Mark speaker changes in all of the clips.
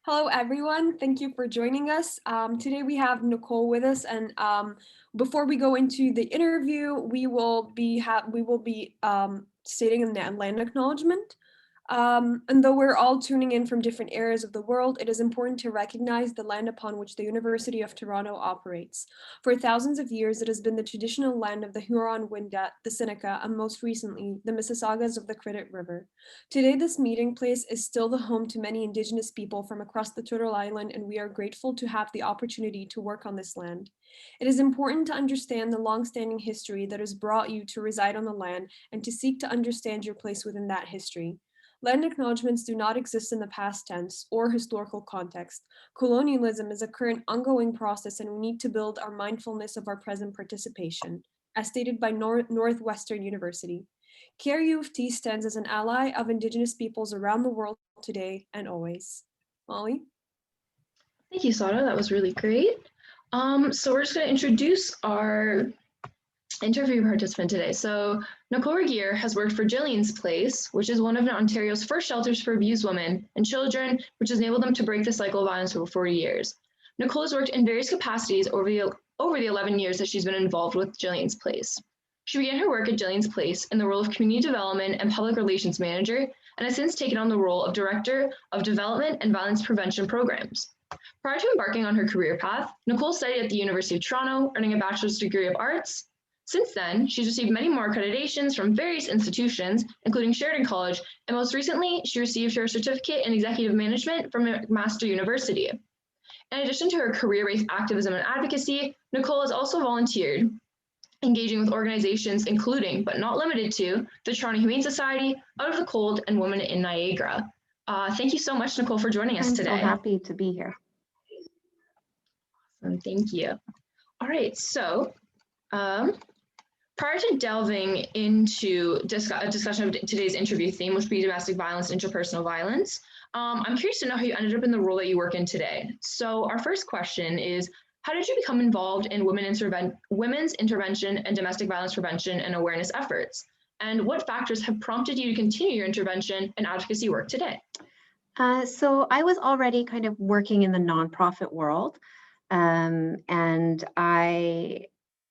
Speaker 1: Hello, everyone. Thank you for joining us. Today we have Nicole with us, and before we go into the interview, we will be stating a land acknowledgement. And though we're all tuning in from different areas of the world, it is important to recognize the land upon which the University of Toronto operates. For thousands of years, it has been the traditional land of the Huron-Wendat, the Seneca, and most recently, the Mississaugas of the Credit River. Today, this meeting place is still the home to many Indigenous people from across the Turtle Island, and we are grateful to have the opportunity to work on this land. It is important to understand the long-standing history that has brought you to reside on the land and to seek to understand your place within that history. Land acknowledgements do not exist in the past tense or historical context. Colonialism is a current ongoing process, and we need to build our mindfulness of our present participation, as stated by Northwestern University. CARE T stands as an ally of Indigenous peoples around the world today and always. Molly?
Speaker 2: Thank you, Sada. That was really great. So we're just going to introduce our interview participant today. So Nicole Regehr has worked for Jillian's Place, which is one of Ontario's first shelters for abused women and children, which has enabled them to break the cycle of violence for 40 years. Nicole has worked in various capacities over the 11 years that she's been involved with Jillian's Place. She began her work at Jillian's Place in the role of Community Development and Public Relations Manager, and has since taken on the role of Director of Development and Violence Prevention Programs. Prior to embarking on her career path, Nicole studied at the University of Toronto, earning a bachelor's degree of arts. Since then, she's received many more accreditations from various institutions, including Sheridan College, and most recently, she received her certificate in executive management from McMaster University. In addition to her career-based activism and advocacy, Nicole has also volunteered, engaging with organizations including, but not limited to, the Toronto Humane Society, Out of the Cold, and Women in Niagara. Thank you so much, Nicole, for joining us today.
Speaker 3: I'm so happy to be here.
Speaker 2: Awesome, thank you. All right, so prior to delving into a discussion of today's interview theme, which would be domestic violence and interpersonal violence, I'm curious to know how you ended up in the role that you work in today. So our first question is, how did you become involved in women's intervention and domestic violence prevention and awareness efforts? And what factors have prompted you to continue your intervention and advocacy work today?
Speaker 3: So I was already kind of working in the nonprofit world. And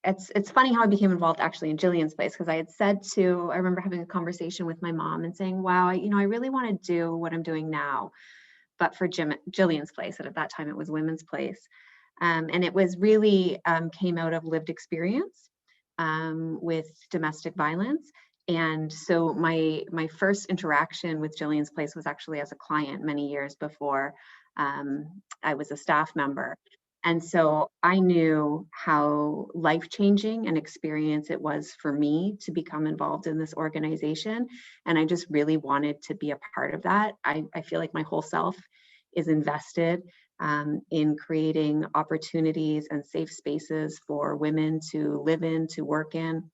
Speaker 3: it's funny how I became involved actually in Jillian's Place, because I remember having a conversation with my mom and saying, wow, I really want to do what I'm doing now, but for Jillian's Place, and at that time it was Women's Place. And it was really came out of lived experience with domestic violence. And so my first interaction with Jillian's Place was actually as a client many years before I was a staff member. And so I knew how life-changing an experience it was for me to become involved in this organization. And I just really wanted to be a part of that. I feel like my whole self is invested in creating opportunities and safe spaces for women to live in, to work in.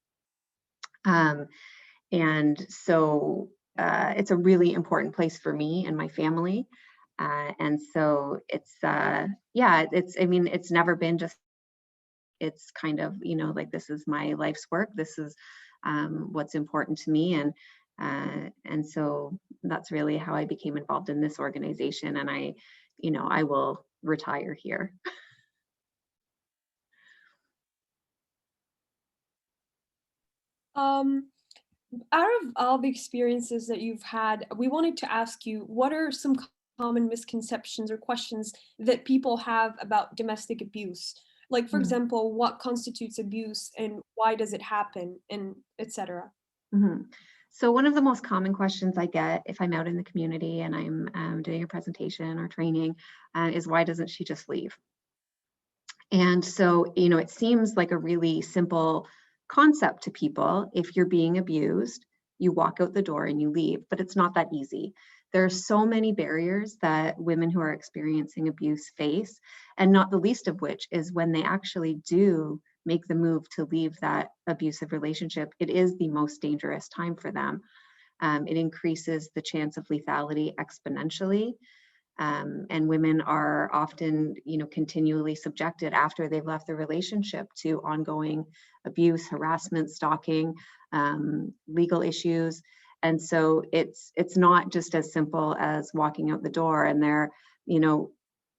Speaker 3: And so it's a really important place for me and my family. And so it's never been just, it's kind of, like, this is my life's work. This is what's important to me. And so that's really how I became involved in this organization. And I will retire here.
Speaker 1: Out of all the experiences that you've had, we wanted to ask you, what are some common misconceptions or questions that people have about domestic abuse? Like, for example, what constitutes abuse and why does it happen, and etc.
Speaker 3: So one of the most common questions I get if I'm out in the community and I'm doing a presentation or training is, why doesn't she just leave? And so, it seems like a really simple concept to people. If you're being abused, you walk out the door and you leave, but it's not that easy. There are so many barriers that women who are experiencing abuse face, and not the least of which is when they actually do make the move to leave that abusive relationship, it is the most dangerous time for them. It increases the chance of lethality exponentially. And women are often, continually subjected after they've left the relationship to ongoing abuse, harassment, stalking, legal issues. And so it's not just as simple as walking out the door and they're you know,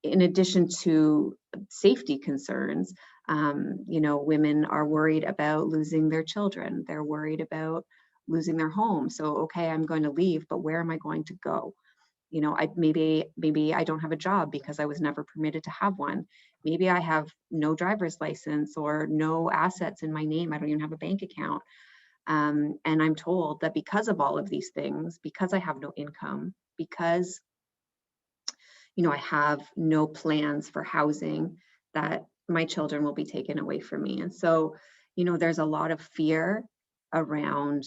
Speaker 3: in addition to safety concerns, you know, women are worried about losing their children. They're worried about losing their home. So, okay, I'm going to leave, but where am I going to go? You know, maybe I don't have a job because I was never permitted to have one. Maybe I have no driver's license or no assets in my name. I don't even have a bank account. And I'm told that because of all of these things, because I have no income, because, you know, I have no plans for housing, that my children will be taken away from me. And so, you know, there's a lot of fear around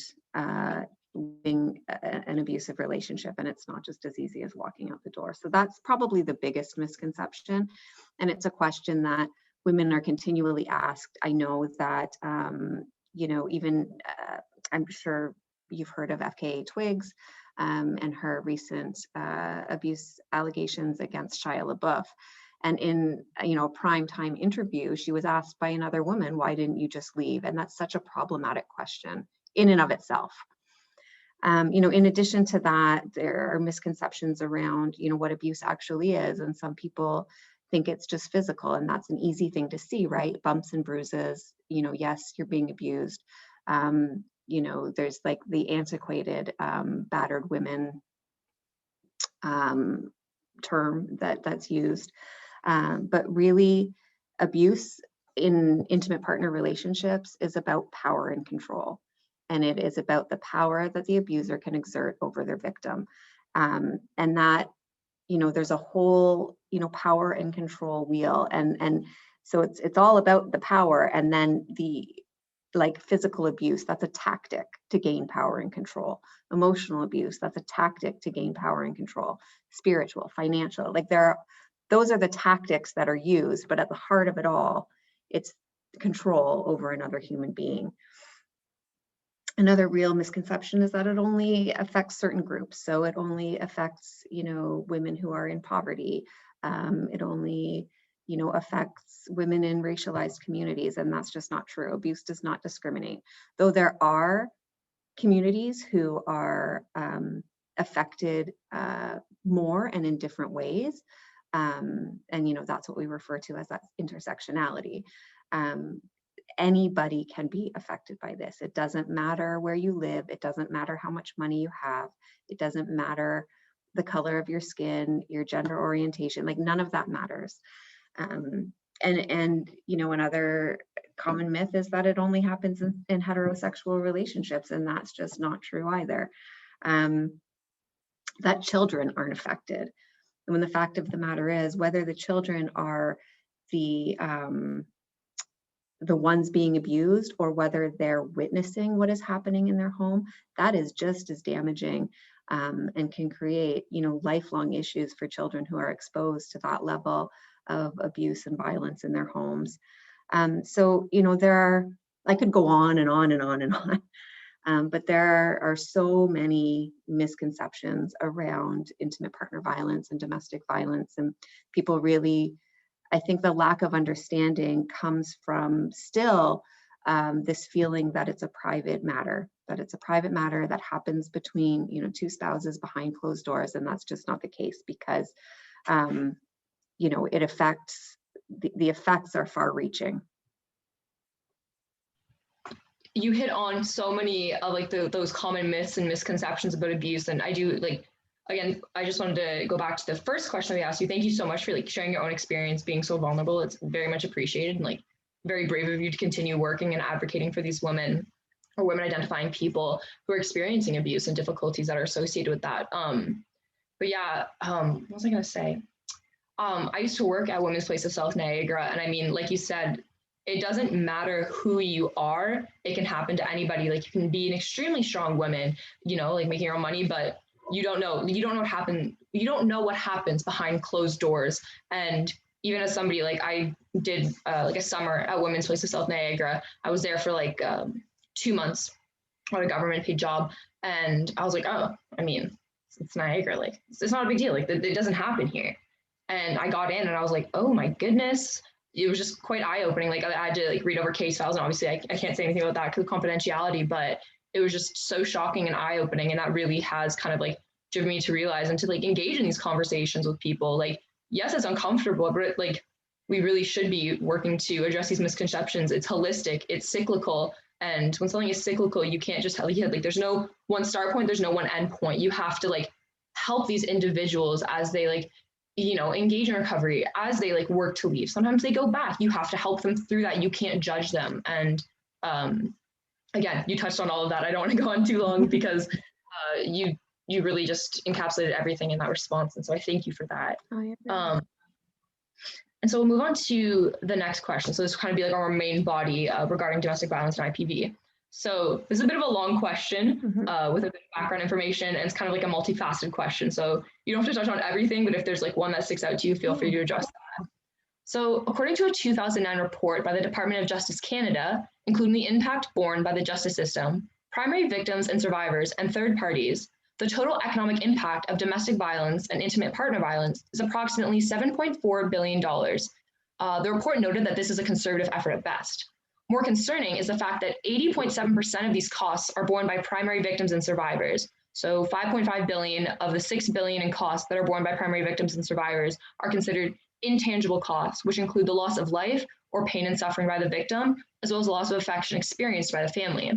Speaker 3: living an abusive relationship, and it's not just as easy as walking out the door. So that's probably the biggest misconception. And it's a question that women are continually asked. I know that, you know, even I'm sure you've heard of FKA Twigs and her recent abuse allegations against Shia LaBeouf. And in, you know, a primetime interview, she was asked by another woman, why didn't you just leave? And that's such a problematic question in and of itself. You know, in addition to that, there are misconceptions around, you know, what abuse actually is. And some people think it's just physical, and that's an easy thing to see, right? Bumps and bruises, you know, yes, you're being abused. You know, there's like the antiquated battered women term that's used. But really, abuse in intimate partner relationships is about power and control. And it is about the power that the abuser can exert over their victim. And that, you know, there's a whole, you know, power and control wheel. And so it's all about the power. And then the, like, physical abuse, that's a tactic to gain power and control. Emotional abuse, that's a tactic to gain power and control. Spiritual, financial, like those are the tactics that are used, but at the heart of it all, it's control over another human being. Another real misconception is that it only affects certain groups. So it only affects, you know, women who are in poverty. It only, you know, affects women in racialized communities, and that's just not true. Abuse does not discriminate. Though there are communities who are affected more and in different ways. And, you know, that's what we refer to as that intersectionality. Anybody can be affected by this. It doesn't matter where you live. It doesn't matter how much money you have. It doesn't matter the color of your skin, your gender orientation, like none of that matters. And you know, another common myth is that it only happens in heterosexual relationships, and that's just not true either. That children aren't affected. And when the fact of the matter is, whether the children are the ones being abused or whether they're witnessing what is happening in their home, that is just as damaging and can create, you know, lifelong issues for children who are exposed to that level of abuse and violence in their homes. So, you know, I could go on and on and on and on, but there are so many misconceptions around intimate partner violence and domestic violence, and people really, I think the lack of understanding comes from still this feeling that it's a private matter, that happens between, you know, two spouses behind closed doors. And that's just not the case, because, you know, it affects, the effects are far reaching.
Speaker 2: You hit on so many of like those common myths and misconceptions about abuse. And I do, like, again, I just wanted to go back to the first question we asked you. Thank you so much for like sharing your own experience, being so vulnerable. It's very much appreciated, and like very brave of you to continue working and advocating for these women or women identifying people who are experiencing abuse and difficulties that are associated with that. But yeah, what was I gonna say? I used to work at Women's Place of South Niagara, and I mean, like you said, it doesn't matter who you are. It can happen to anybody. Like, you can be an extremely strong woman, you know, like making your own money, but you don't know what happened. You don't know what happens behind closed doors. And even as somebody, like, I did like a summer at Women's Place of South Niagara. I was there for like 2 months on a government paid job. And I was like, oh, I mean, it's Niagara. Like, it's not a big deal. Like, it doesn't happen here. And I got in and I was like, oh my goodness. It was just quite eye-opening. Like, I had to like read over case files, and obviously I can't say anything about that because of confidentiality, but it was just so shocking and eye-opening. And that really has kind of like driven me to realize and to like engage in these conversations with people. Like, yes, it's uncomfortable, but like we really should be working to address these misconceptions. It's holistic, it's cyclical. And when something is cyclical, you can't just tell like there's no one start point, there's no one end point. You have to like help these individuals as they like, engage in recovery, as they like work to leave. Sometimes they go back. You have to help them through that. You can't judge them. And again, you touched on all of that. I don't want to go on too long because you really just encapsulated everything in that response. And so I thank you for that.
Speaker 3: Oh,
Speaker 2: and so we'll move on to the next question. So this will kind of be like our main body regarding domestic violence and IPV. So this is a bit of a long question with a bit of background information, and it's kind of like a multifaceted question. So you don't have to touch on everything, but if there's like one that sticks out to you, feel free to address that. So according to a 2009 report by the Department of Justice Canada, including the impact borne by the justice system, primary victims and survivors, and third parties, the total economic impact of domestic violence and intimate partner violence is approximately $7.4 billion. The report noted that this is a conservative effort at best. More concerning is the fact that 80.7% of these costs are borne by primary victims and survivors. So 5.5 billion of the 6 billion in costs that are borne by primary victims and survivors are considered intangible costs, which include the loss of life or pain and suffering by the victim, as well as the loss of affection experienced by the family.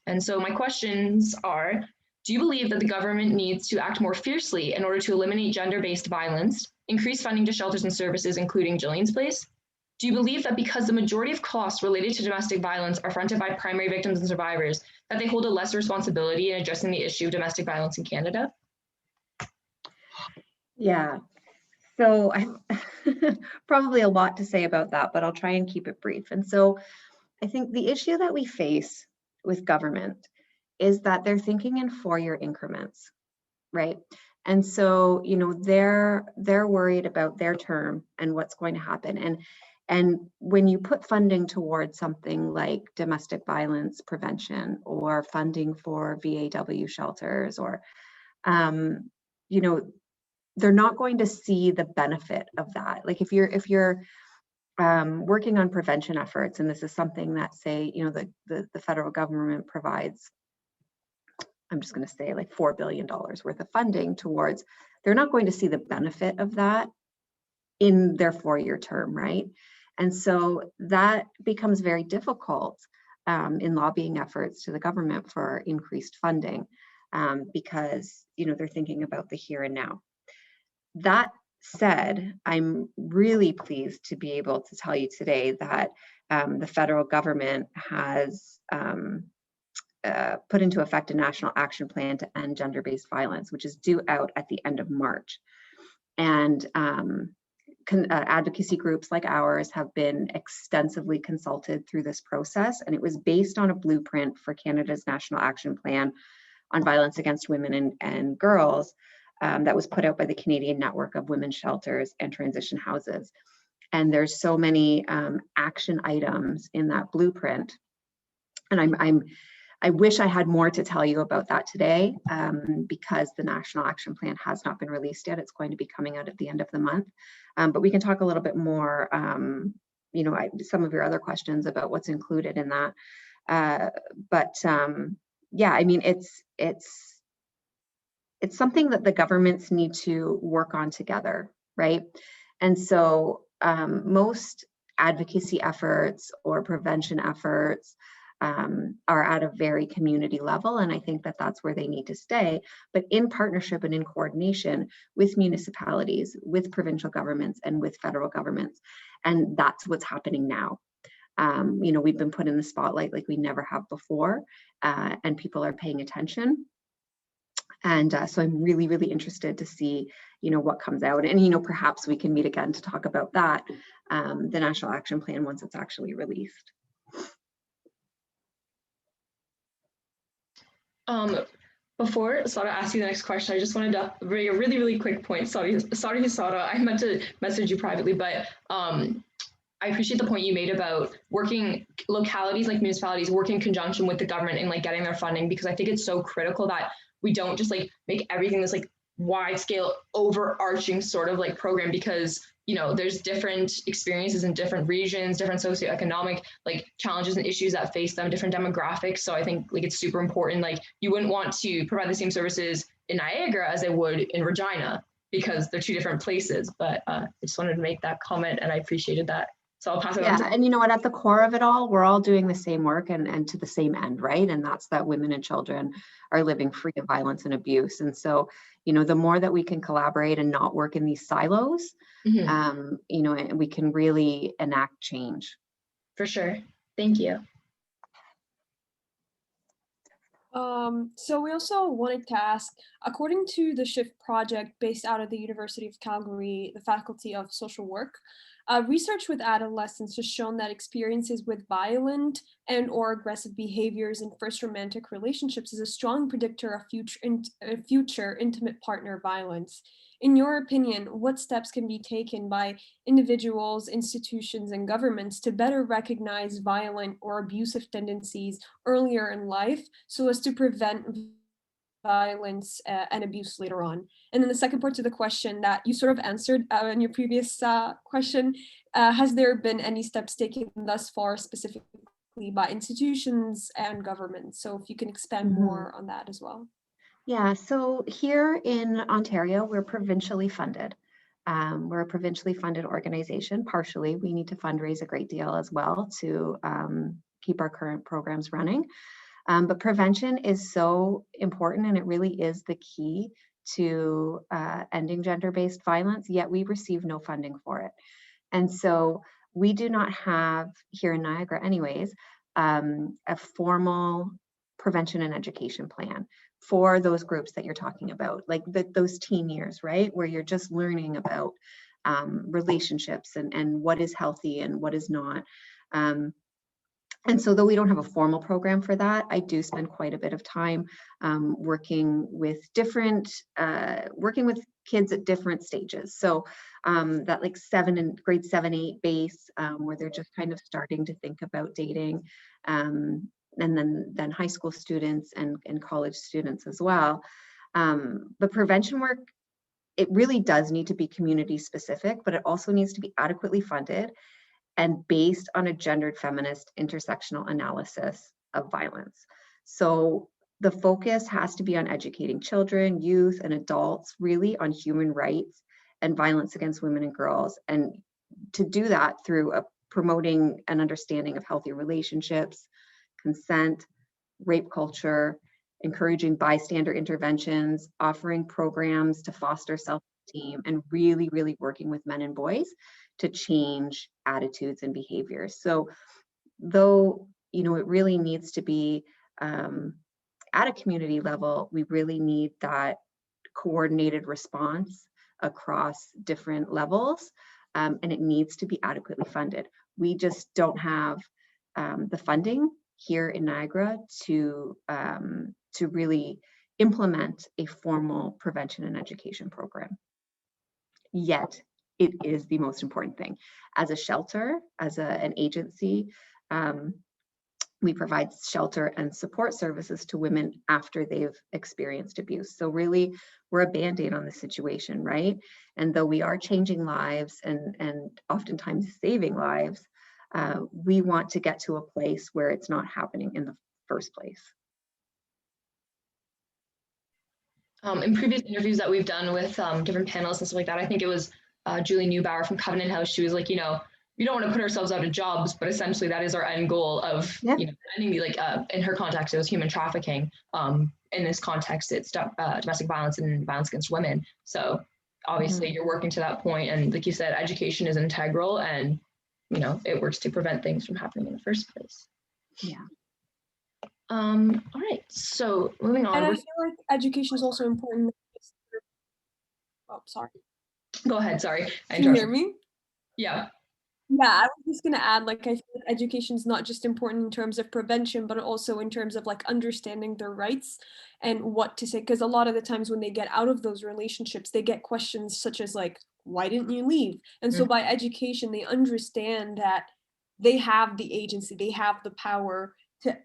Speaker 2: And so my questions are, do you believe that the government needs to act more fiercely in order to eliminate gender-based violence, increase funding to shelters and services, including Jillian's Place? Do you believe that because the majority of costs related to domestic violence are fronted by primary victims and survivors, that they hold a lesser responsibility in addressing the issue of domestic violence in Canada?
Speaker 3: Yeah, so I probably a lot to say about that, but I'll try and keep it brief. And so I think the issue that we face with government is that they're thinking in 4-year increments, right? And so, they're worried about their term and what's going to happen. And when you put funding towards something like domestic violence prevention or funding for VAW shelters or, they're not going to see the benefit of that. Like if you're working on prevention efforts, and this is something that say, the federal government provides, I'm just going to say like $4 billion worth of funding towards, they're not going to see the benefit of that in their 4-year term, right? And so that becomes very difficult in lobbying efforts to the government for increased funding because, they're thinking about the here and now. That said, I'm really pleased to be able to tell you today that the federal government has put into effect a national action plan to end gender-based violence, which is due out at the end of March. And advocacy groups like ours have been extensively consulted through this process, and it was based on a blueprint for Canada's National Action Plan on Violence Against Women and Girls that was put out by the Canadian Network of Women's Shelters and Transition Houses. And there's so many action items in that blueprint. And I wish I had more to tell you about that today because the National Action Plan has not been released yet. It's going to be coming out at the end of the month. But we can talk a little bit more, some of your other questions about what's included in that. Yeah, I mean, it's something that the governments need to work on together, right? And so most advocacy efforts or prevention efforts are at a very community level, and I think that that's where they need to stay, but in partnership and in coordination with municipalities, with provincial governments, and with federal governments. And that's what's happening now. We've been put in the spotlight like we never have before, and people are paying attention. And so I'm really, really interested to see, what comes out. And, perhaps we can meet again to talk about that, the National Action Plan, once it's actually released.
Speaker 2: Before Sada asks you the next question, I just wanted to bring a really, really quick point. Sorry, Sada, I meant to message you privately, but I appreciate the point you made about working localities like municipalities work in conjunction with the government and like getting their funding, because I think it's so critical that we don't just like make everything this like wide scale overarching sort of like program, because there's different experiences in different regions, different socioeconomic like challenges and issues that face them, different demographics. So I think like it's super important. Like you wouldn't want to provide the same services in Niagara as they would in Regina. because they're two different places. But I just wanted to make that comment, and I appreciated that. So I'll pass it on.
Speaker 3: Yeah, and you know what, at the core of it all, we're all doing the same work and to the same end, right? And that's that women and children are living free of violence and abuse. And so, you know, the more that we can collaborate and not work in these silos, you know, and we can really enact change.
Speaker 2: For sure. Thank you.
Speaker 1: So we also wanted to ask, according to the SHIFT project based out of the University of Calgary, the Faculty of Social Work, research with adolescents has shown that experiences with violent and or aggressive behaviors in first romantic relationships is a strong predictor of future intimate partner violence. In your opinion, what steps can be taken by individuals, institutions, and governments to better recognize violent or abusive tendencies earlier in life so as to prevent violence and abuse later on? And then the second part to the question that you sort of answered in your previous question, has there been any steps taken thus far specifically by institutions and governments? So if you can expand more on that as well.
Speaker 3: Yeah, so here in Ontario, we're provincially funded. We're a provincially funded organization. Partially, we need to fundraise a great deal as well to keep our current programs running. But prevention is so important, and it really is the key to ending gender-based violence, yet we receive no funding for it. And so we do not have, here in Niagara anyways, a formal prevention and education plan for those groups that you're talking about, like those teen years, right? Where you're just learning about relationships and what is healthy and what is not. And so though we don't have a formal program for that, I do spend quite a bit of time working with kids at different stages. So that like grade 7, 8 base, where they're just kind of starting to think about dating. And then high school students and college students as well. But prevention work, it really does need to be community specific, but it also needs to be adequately funded and based on a gendered feminist intersectional analysis of violence. So the focus has to be on educating children, youth, and adults really on human rights and violence against women and girls. And to do that through promoting an understanding of healthy relationships, consent, rape culture, encouraging bystander interventions, offering programs to foster self-esteem, and really, really working with men and boys to change attitudes and behaviors. So though, you know, it really needs to be at a community level, we really need that coordinated response across different levels, and it needs to be adequately funded. We just don't have the funding here in Niagara to really implement a formal prevention and education program. Yet, it is the most important thing. As a shelter, as an agency, we provide shelter and support services to women after they've experienced abuse. So really, we're a Band-Aid on the situation, right? And though we are changing lives and oftentimes saving lives, we want to get to a place where it's not happening in the first place.
Speaker 2: In previous interviews that we've done with different panelists and stuff like that, I think it was Julie Neubauer from Covenant House. She was like, you know, we don't want to put ourselves out of jobs, but essentially that is our end goal of, you know, ending the, like, in her context, it was human trafficking. In this context, it's domestic violence and violence against women. So obviously you're working to that point. And like you said, education is integral and, you know, it works to prevent things from happening in the first place.
Speaker 3: Yeah.
Speaker 2: All right, so moving on.
Speaker 1: And I feel like education is also important. Oh, sorry.
Speaker 2: Go ahead, sorry.
Speaker 1: Can you hear me?
Speaker 2: Yeah.
Speaker 1: Yeah, I was just gonna add, like, I feel like education is not just important in terms of prevention, but also in terms of like understanding their rights and what to say. Because a lot of the times when they get out of those relationships, they get questions such as like, why didn't you leave? And so by education, they understand that they have the agency, they have the power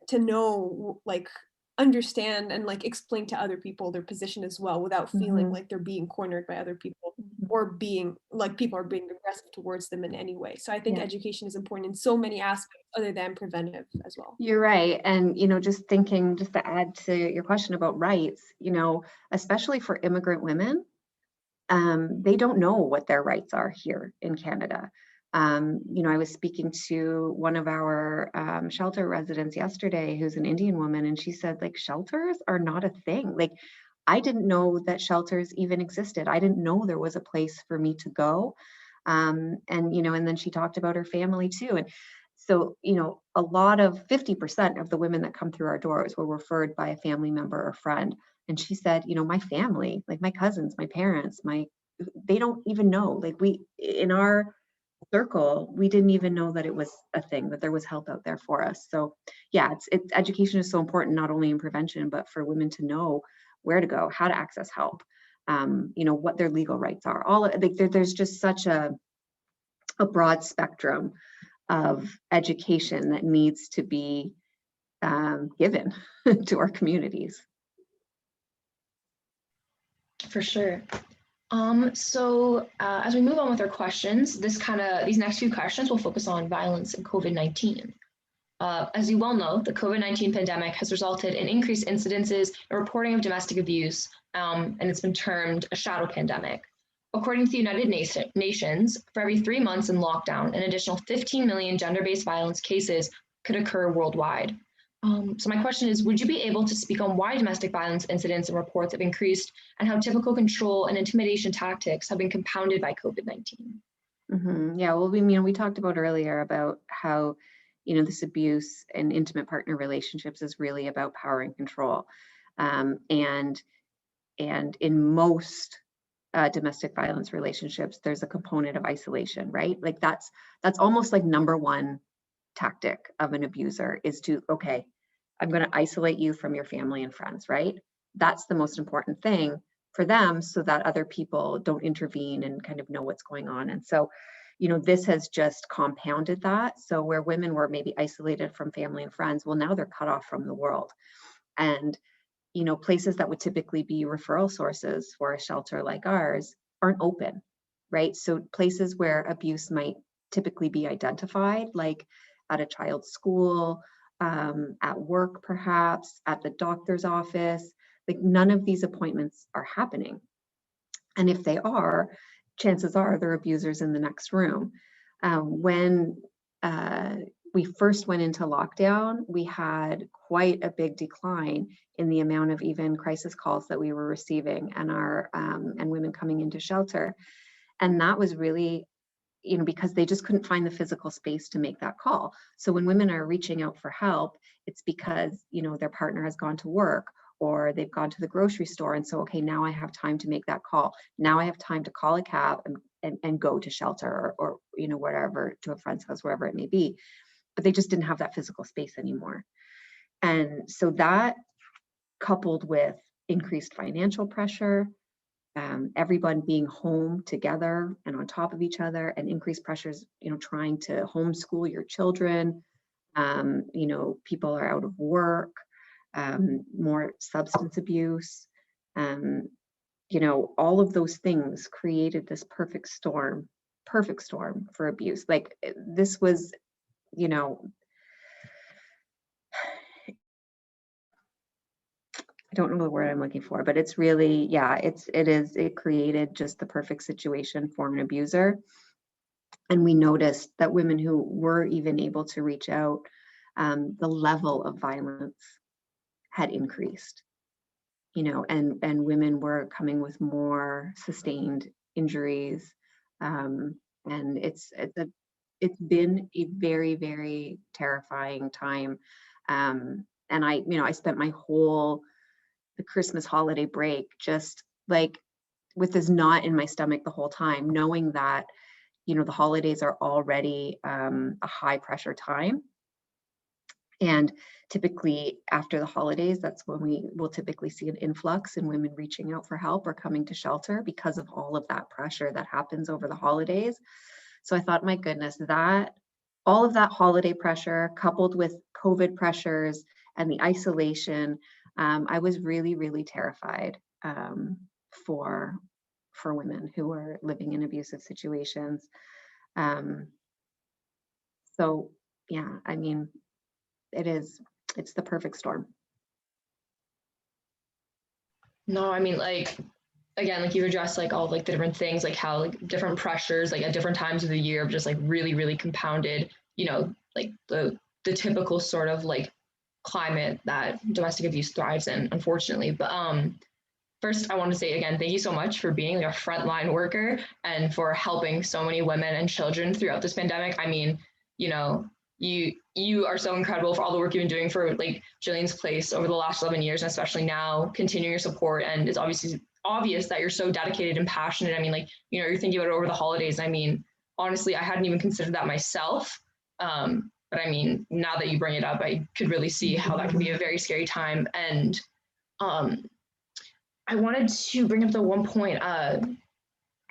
Speaker 1: to know, like, understand and like explain to other people their position as well without feeling like they're being cornered by other people or being like people are being aggressive towards them in any way. So I think education is important in so many aspects other than preventive as well.
Speaker 3: You're right. And, you know, just to add to your question about rights, you know, especially for immigrant women, they don't know what their rights are here in Canada. I was speaking to one of our shelter residents yesterday, who's an Indian woman, and she said, like, shelters are not a thing. Like, I didn't know that shelters even existed. I didn't know there was a place for me to go. And then she talked about her family too. And so, a lot of 50% of the women that come through our doors were referred by a family member or friend. And she said, my family, like my cousins, my parents, they don't even know. Like, in our circle, we didn't even know that it was a thing, that there was help out there for us. So yeah, education is so important, not only in prevention, but for women to know where to go, how to access help, what their legal rights are. There's just such a broad spectrum of education that needs to be given to our communities.
Speaker 2: For sure. As we move on with our questions, these next few questions will focus on violence and COVID-19. As you well know, the COVID-19 pandemic has resulted in increased incidences and reporting of domestic abuse, and it's been termed a shadow pandemic. According to the United Nations, for every 3 months in lockdown, an additional 15 million gender-based violence cases could occur worldwide. So my question is, would you be able to speak on why domestic violence incidents and reports have increased and how typical control and intimidation tactics have been compounded by COVID-19?
Speaker 3: Mm-hmm. Yeah, well, we talked about earlier about how, this abuse and intimate partner relationships is really about power and control. And in most domestic violence relationships, there's a component of isolation, right? Like that's almost like number one tactic of an abuser is to, okay, I'm going to isolate you from your family and friends, right? That's the most important thing for them, so that other people don't intervene and kind of know what's going on. And so, this has just compounded that. So where women were maybe isolated from family and friends, well, now they're cut off from the world. And, places that would typically be referral sources for a shelter like ours aren't open, right? So places where abuse might typically be identified, like at a child's school, at work, perhaps at the doctor's office, like none of these appointments are happening. And if they are, chances are they're abusers in the next room. When we first went into lockdown, we had quite a big decline in the amount of even crisis calls that we were receiving and women coming into shelter. And that was really, because they just couldn't find the physical space to make that call. So when women are reaching out for help, it's because, their partner has gone to work or they've gone to the grocery store. And so, okay, now I have time to make that call. Now I have time to call a cab and go to shelter or wherever, to a friend's house, wherever it may be. But they just didn't have that physical space anymore. And so that, coupled with increased financial pressure, everyone being home together and on top of each other, and increased pressures, trying to homeschool your children, people are out of work, more substance abuse, all of those things created this perfect storm for abuse. Like this was, I don't know the word I'm looking for, but it's really, yeah, it created just the perfect situation for an abuser. And we noticed that women who were even able to reach out, the level of violence had increased, and women were coming with more sustained injuries. And it's been a very, very terrifying time. And I spent the Christmas holiday break just like with this knot in my stomach the whole time, knowing that, the holidays are already a high pressure time. And typically after the holidays, that's when we will typically see an influx in women reaching out for help or coming to shelter because of all of that pressure that happens over the holidays. So I thought, my goodness, all of that holiday pressure coupled with COVID pressures and the isolation, I was really, really terrified for women who are living in abusive situations. So yeah, I mean, it's the perfect storm.
Speaker 2: No, I mean, like, again, like you've addressed like all like the different things, like how like different pressures, like at different times of the year, just like really, really compounded, like the typical sort of like climate that domestic abuse thrives in, unfortunately. But first, I want to say again, thank you so much for being like a frontline worker and for helping so many women and children throughout this pandemic. I mean, you know, you are so incredible for all the work you've been doing for like Jillian's Place over the last 11 years, and especially now continuing your support. And it's obviously obvious that you're so dedicated and passionate. I mean, like, you're thinking about it over the holidays. I mean, honestly, I hadn't even considered that myself. But I mean, now that you bring it up, I could really see how that can be a very scary time. And um, I wanted to bring up the one point.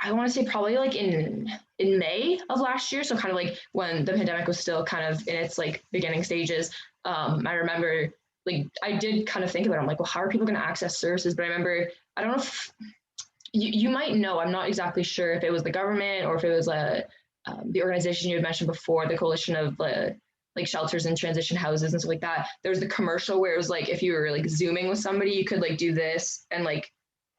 Speaker 2: I want to say probably like in May of last year, so kind of like when the pandemic was still kind of in its like beginning stages. I remember like I did kind of think about it. I'm like, well, how are people going to access services? But I remember, I don't know if you might know. I'm not exactly sure if it was the government or if it was the organization you had mentioned before, the coalition of like shelters and transition houses and stuff like that. There was the commercial where it was like if you were like Zooming with somebody, you could like do this and like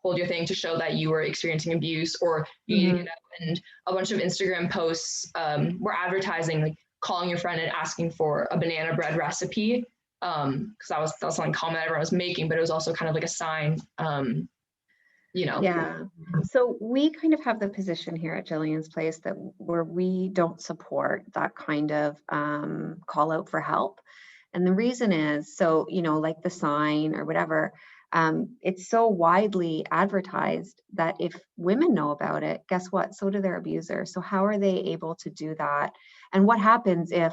Speaker 2: hold your thing to show that you were experiencing abuse or you need to get out. And a bunch of Instagram posts were advertising like calling your friend and asking for a banana bread recipe, because that was something common that everyone was making, but it was also kind of like a sign.
Speaker 3: Yeah. So we kind of have the position here at Jillian's Place that where we don't support that kind of call out for help. And the reason is, so, like the sign or whatever, it's so widely advertised that if women know about it, guess what? So do their abusers. So how are they able to do that? And what happens if,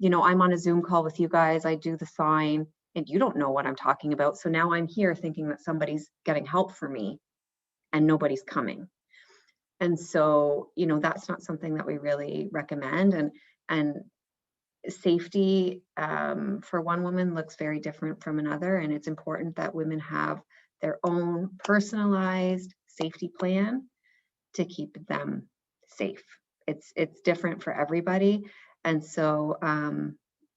Speaker 3: I'm on a Zoom call with you guys, I do the sign, and you don't know what I'm talking about. So now I'm here thinking that somebody's getting help for me and nobody's coming. And so, that's not something that we really recommend. And safety for one woman looks very different from another. And it's important that women have their own personalized safety plan to keep them safe. It's different for everybody. And so,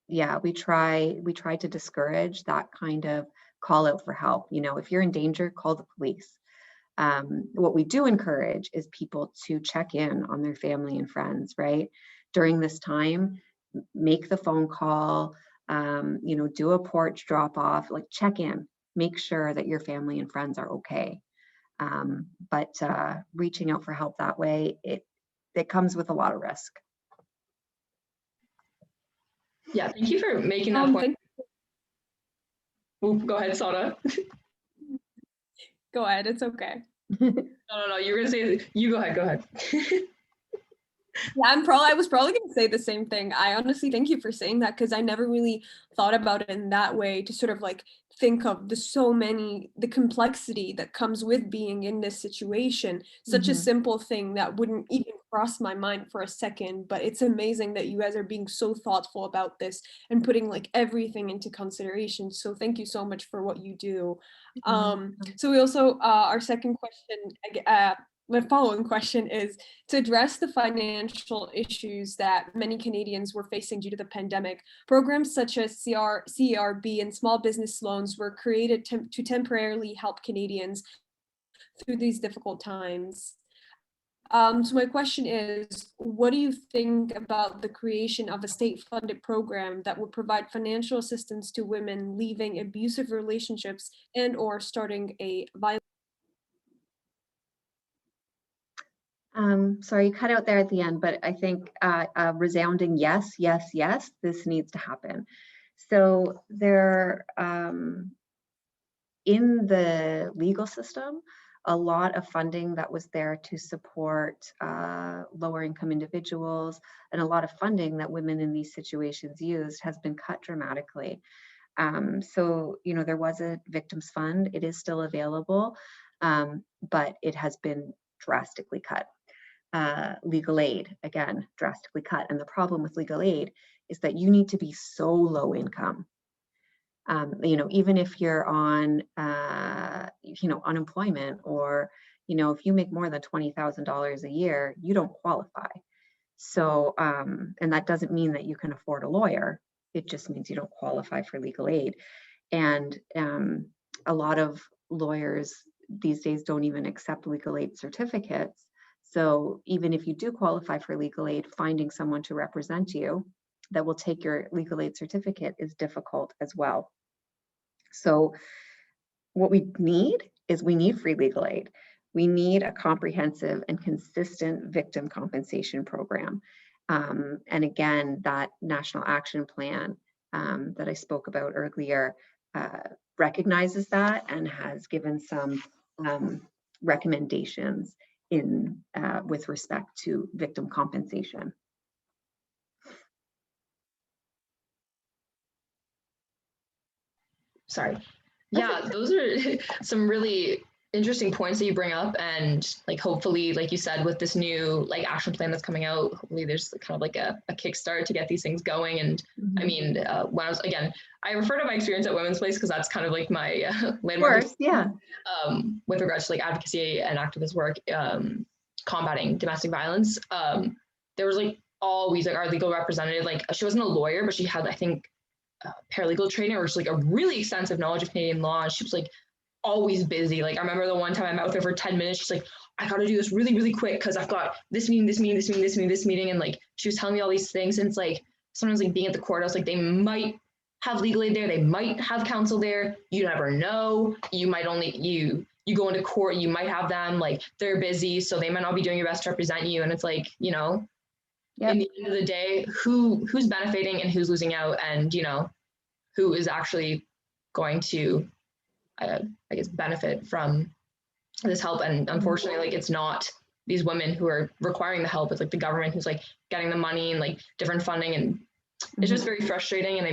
Speaker 3: yeah, we try to discourage that kind of call out for help. If you're in danger, call the police. What we do encourage is people to check in on their family and friends, right? During this time, make the phone call, do a porch drop off, like check in, make sure that your family and friends are okay. But reaching out for help that way, it comes with a lot of risk.
Speaker 2: Yeah, thank you for making that point. Go ahead, Sada.
Speaker 1: Go ahead, it's okay.
Speaker 2: No, you were gonna say, you go ahead.
Speaker 1: Yeah, I was probably going to say the same thing. I honestly thank you for saying that because I never really thought about it in that way, to sort of like think of the complexity that comes with being in this situation. Such a simple thing that wouldn't even cross my mind for a second, but it's amazing that you guys are being so thoughtful about this and putting like everything into consideration. So thank you so much for what you do. So we also, our second question, my following question is, to address the financial issues that many Canadians were facing due to the pandemic, programs such as CERB and small business loans were created to temporarily help Canadians through these difficult times. So my question is, what do you think about the creation of a state-funded program that would provide financial assistance to women leaving abusive relationships and/or starting a violent?
Speaker 3: Sorry, you cut out there at the end, but I think a resounding yes, yes, yes, this needs to happen. So there, in the legal system, a lot of funding that was there to support lower income individuals, and a lot of funding that women in these situations used has been cut dramatically. So, there was a victims fund, it is still available, but it has been drastically cut. Legal aid, again, drastically cut. And the problem with legal aid is that you need to be so low income. Even if you're on, unemployment, or, if you make more than $20,000 a year, you don't qualify. So, and that doesn't mean that you can afford a lawyer. It just means you don't qualify for legal aid. And a lot of lawyers these days don't even accept legal aid certificates. So even if you do qualify for legal aid, finding someone to represent you that will take your legal aid certificate is difficult as well. So what we need is we need free legal aid. We need a comprehensive and consistent victim compensation program. And again, that national action plan that I spoke about earlier recognizes that and has given some recommendations in with respect to victim compensation.
Speaker 2: Sorry. Yeah, those are some really interesting points that you bring up, and like hopefully, like you said, with this new like action plan that's coming out, hopefully there's kind of like a kickstart to get these things going. And I mean, when I was, again, I refer to my experience at Women's Place because that's kind of like my landmark.
Speaker 3: Yeah.
Speaker 2: With regards to like advocacy and activist work, combating domestic violence, there was like always like our legal representative, like she wasn't a lawyer, but she had, I think, paralegal training or just like a really extensive knowledge of Canadian law. And she was like always busy. Like I remember the one time I met with her for 10 minutes, she's like, I got to do this really, really quick because I've got this meeting. And like, she was telling me all these things. And it's like, sometimes like being at the courthouse, like they might have legal aid there. They might have counsel there. You never know. You might only, you go into court, you might have them, like they're busy. So they might not be doing your best to represent you. And it's like, you know, in the end of the day, who's benefiting and who's losing out, and you know, who is actually going to, I guess, benefit from this help. And unfortunately, like it's not these women who are requiring the help. It's like the government who's like getting the money and like different funding, and it's just very frustrating. And I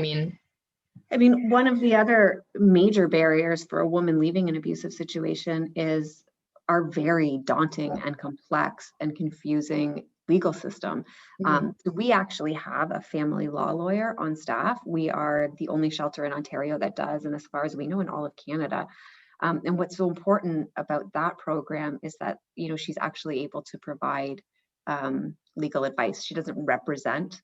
Speaker 2: mean,
Speaker 3: one of the other major barriers for a woman leaving an abusive situation is our very daunting and complex and confusing legal system. So we actually have a family law lawyer on staff. We are the only shelter in Ontario that does, and as far as we know, in all of Canada. And what's so important about that program is that, you know, she's actually able to provide legal advice. She doesn't represent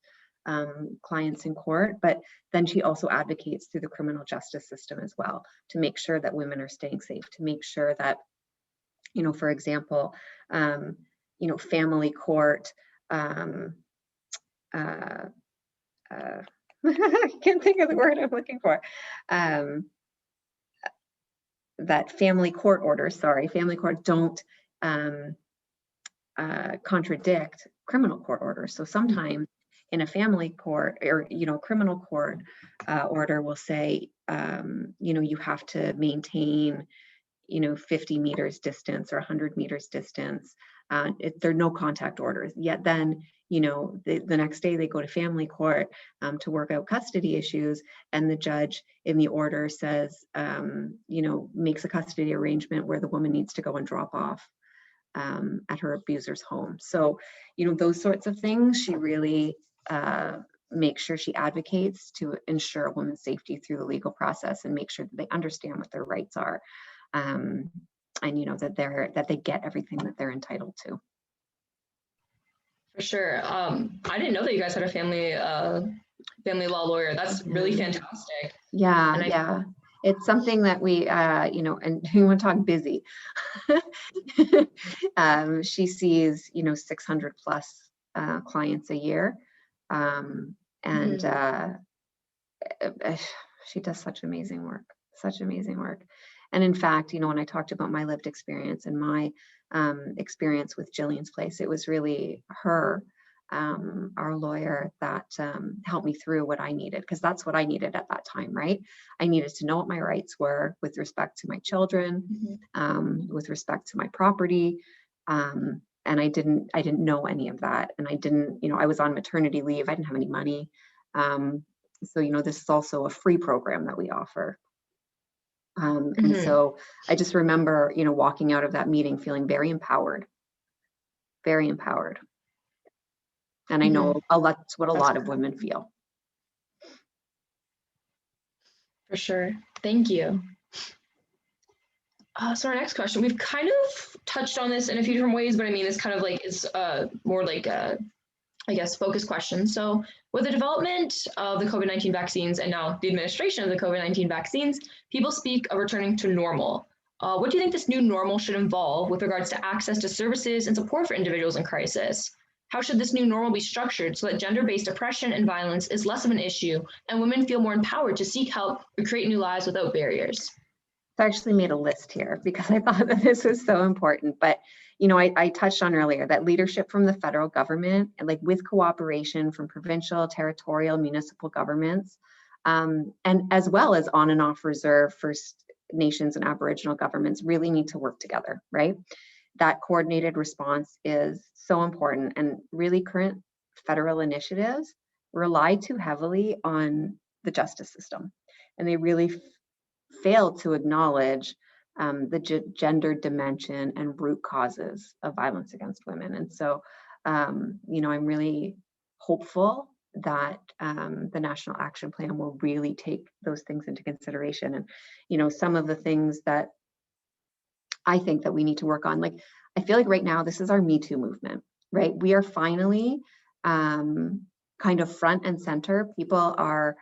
Speaker 3: clients in court, but then she also advocates through the criminal justice system as well to make sure that women are staying safe, to make sure that, you know, for example, you know, family court, I can't think of the word I'm looking for. That family court orders, family court don't contradict criminal court orders. So sometimes in a family court or, you know, criminal court order will say, you know, you have to maintain, you know, 50 meters distance or 100 meters distance. There are no contact orders. Yet then, you know, the next day they go to family court to work out custody issues, and the judge in the order says, you know, makes a custody arrangement where the woman needs to go and drop off at her abuser's home. So, you know, those sorts of things, she really makes sure she advocates to ensure a woman's safety through the legal process and make sure that they understand what their rights are. And you know, that they get everything that they're entitled to.
Speaker 2: For sure. I didn't know that you guys had a family law lawyer. That's really fantastic.
Speaker 3: Yeah. It's something that we, you know, and you want to talk busy. She sees, you know, 600 plus clients a year, and she does such amazing work. And in fact, you know, when I talked about my lived experience and my experience with Jillian's Place, it was really her, our lawyer, that helped me through what I needed, because that's what I needed at that time, right? I needed to know what my rights were with respect to my children, with respect to my property. And I didn't know any of that. And I didn't, you know, I was on maternity leave. I didn't have any money. So, you know, this is also a free program that we offer. And so I just remember, you know, walking out of that meeting feeling very empowered. And I know that's what a lot of women feel.
Speaker 2: For sure. Thank you. So our next question, we've kind of touched on this in a few different ways, but I mean, this kind of like is more like I guess, focus question. So with the development of the COVID-19 vaccines and now the administration of the COVID-19 vaccines, people speak of returning to normal. what do you think this new normal should involve with regards to access to services and support for individuals in crisis? How should this new normal be structured so that gender-based oppression and violence is less of an issue and women feel more empowered to seek help or create new lives without barriers?
Speaker 3: I actually made a list here because I thought that this was so important. But, you know, I touched on earlier that leadership from the federal government and like with cooperation from provincial, territorial, municipal governments, and as well as on and off reserve First Nations and Aboriginal governments really need to work together, right? That coordinated response is so important, and really current federal initiatives rely too heavily on the justice system, and they really fail to acknowledge the gender dimension and root causes of violence against women. And so, you know, I'm really hopeful that the National Action Plan will really take those things into consideration. And, you know, some of the things that I think that we need to work on, like, I feel like right now, this is our Me Too movement, right? We are finally kind of front and center. People are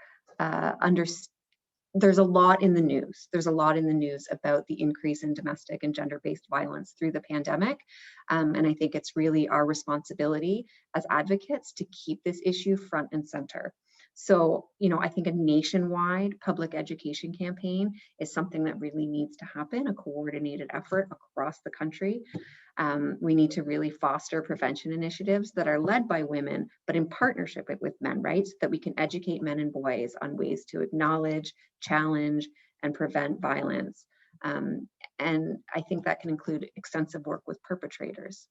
Speaker 3: there's a lot in the news. There's a lot in the news about the increase in domestic and gender-based violence through the pandemic. And I think it's really our responsibility as advocates to keep this issue front and center. So, you know, I think a nationwide public education campaign is something that really needs to happen, a coordinated effort across the country. We need to really foster prevention initiatives that are led by women, but in partnership with men, right? So that we can educate men and boys on ways to acknowledge, challenge, and prevent violence. And I think that can include extensive work with perpetrators.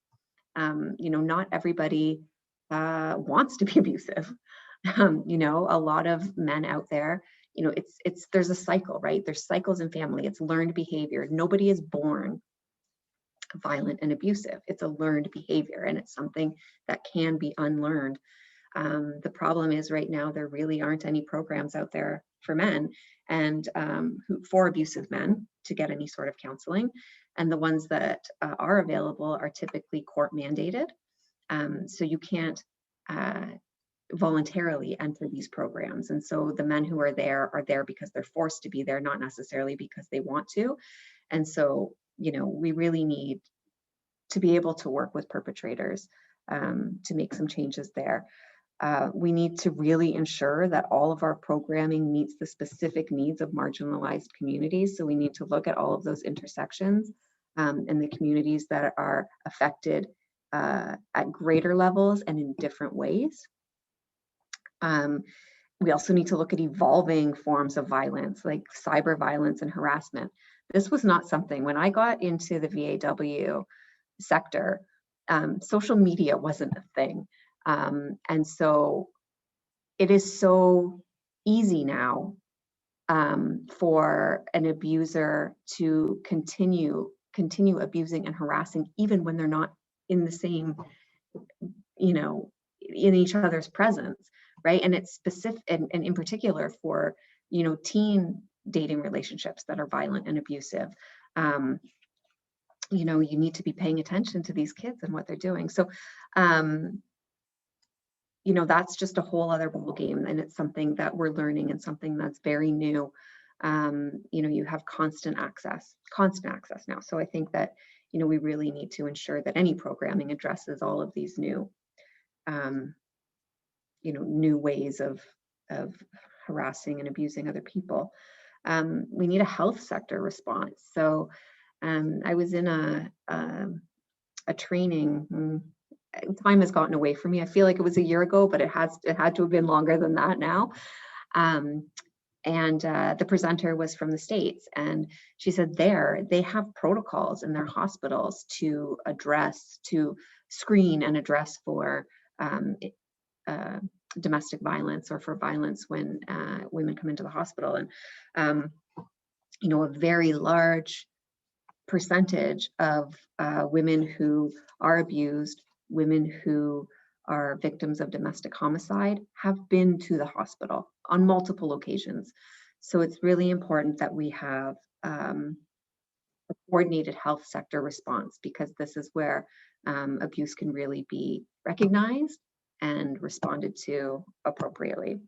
Speaker 3: You know, not everybody wants to be abusive. You know, a lot of men out there, you know, there's a cycle, right? There's cycles in family. It's learned behavior. Nobody is born violent and abusive. It's a learned behavior, and it's something that can be unlearned. The problem is right now there really aren't any programs out there for men and for abusive men to get any sort of counseling. And the ones that are available are typically court mandated. So you can't voluntarily enter these programs. And so the men who are there because they're forced to be there, not necessarily because they want to. And so, you know, we really need to be able to work with perpetrators to make some changes there. We need to really ensure that all of our programming meets the specific needs of marginalized communities. So we need to look at all of those intersections and the communities that are affected at greater levels and in different ways. We also need to look at evolving forms of violence, like cyber violence and harassment. This was not something, when I got into the VAW sector, social media wasn't a thing. And so it is so easy now for an abuser to continue abusing and harassing, even when they're not in the same, you know, in each other's presence, right? And it's specific, and in particular for, you know, teen dating relationships that are violent and abusive. You know, you need to be paying attention to these kids and what they're doing. So, you know, that's just a whole other ball game, and it's something that we're learning and something that's very new. You know, you have constant access now. So I think that, you know, we really need to ensure that any programming addresses all of these new, you know, new ways of harassing and abusing other people. We need a health sector response. So I was in a training. Time has gotten away from me. I feel like it was a year ago, but it had to have been longer than that now. And the presenter was from the States, and she said they have protocols in their hospitals to screen and address for domestic violence or for violence when women come into the hospital. And you know, a very large percentage of women who are abused, women who are victims of domestic homicide, have been to the hospital on multiple occasions. So it's really important that we have a coordinated health sector response, because this is where abuse can really be recognized and responded to appropriately.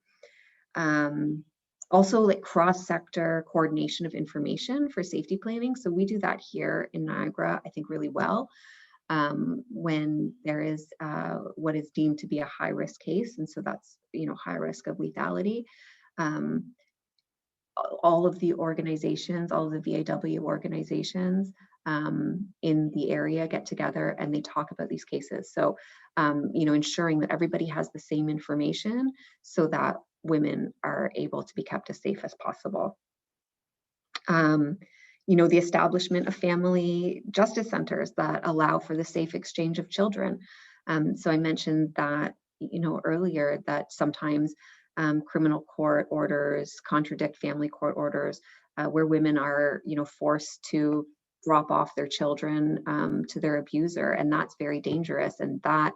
Speaker 3: Also, like cross-sector coordination of information for safety planning. So we do that here in Niagara, I think, really well. When there is what is deemed to be a high-risk case, and so that's, you know, high risk of lethality. All of the organizations, all of the VAW organizations in the area get together and they talk about these cases. So, you know, ensuring that everybody has the same information so that women are able to be kept as safe as possible. You know, the establishment of family justice centers that allow for the safe exchange of children. So I mentioned that, you know, earlier, that sometimes criminal court orders contradict family court orders, where women are, you know, forced to drop off their children to their abuser, and that's very dangerous. And that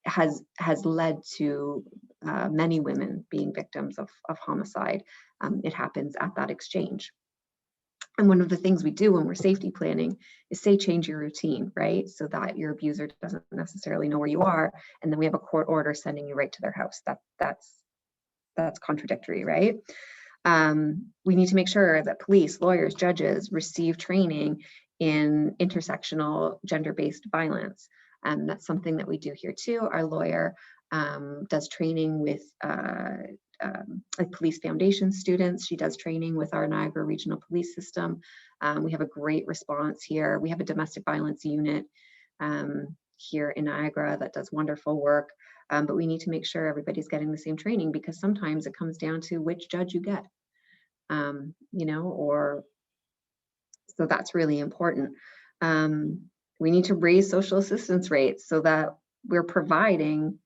Speaker 3: has led to many women being victims of homicide. It happens at that exchange. And one of the things we do when we're safety planning is say change your routine, right? So that your abuser doesn't necessarily know where you are, and then we have a court order sending you right to their house. That's contradictory, right? We need to make sure that police, lawyers, judges receive training in intersectional gender-based violence. That's something that we do here too. Our lawyer does training with like police foundation students. She does training with our Niagara Regional Police System. We have a great response here. We have a domestic violence unit here in Niagara that does wonderful work. But we need to make sure everybody's getting the same training, because sometimes it comes down to which judge you get, you know, or so that's really important. We need to raise social assistance rates so that we're providing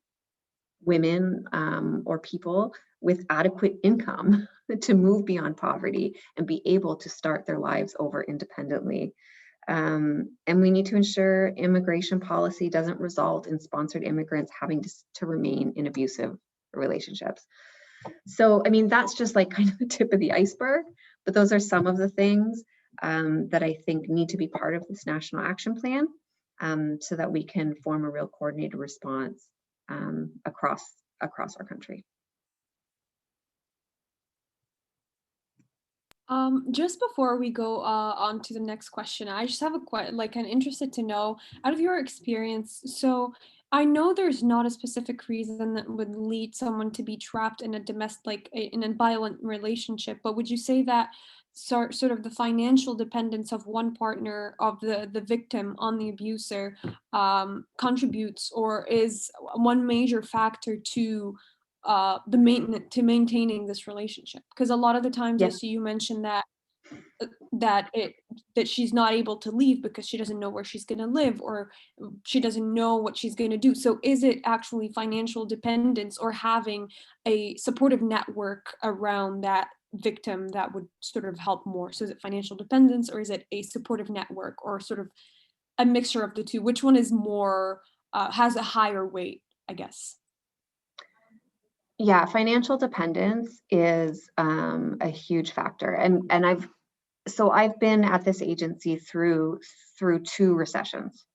Speaker 3: women or people with adequate income to move beyond poverty and be able to start their lives over independently. And we need to ensure immigration policy doesn't result in sponsored immigrants having to remain in abusive relationships. So, I mean, that's just like kind of the tip of the iceberg, but those are some of the things that I think need to be part of this national action plan, so that we can form a real coordinated response across our country.
Speaker 1: Just before we go on to the next question, I just have I'm interested to know, out of your experience, so I know there's not a specific reason that would lead someone to be trapped in a in a violent relationship, but would you say that sort of the financial dependence of one partner of the victim on the abuser contributes or is one major factor to maintaining this relationship? Because a lot of the times I
Speaker 3: Yeah.
Speaker 1: see you mention that that she's not able to leave because she doesn't know where she's going to live, or she doesn't know what she's going to do. So is it actually financial dependence or having a supportive network around that victim that would sort of help more? So is it financial dependence, or is it a supportive network, or sort of a mixture of the two? Which one is more has a higher weight, I guess?
Speaker 3: Yeah, financial dependence is a huge factor, and I've been at this agency through two recessions.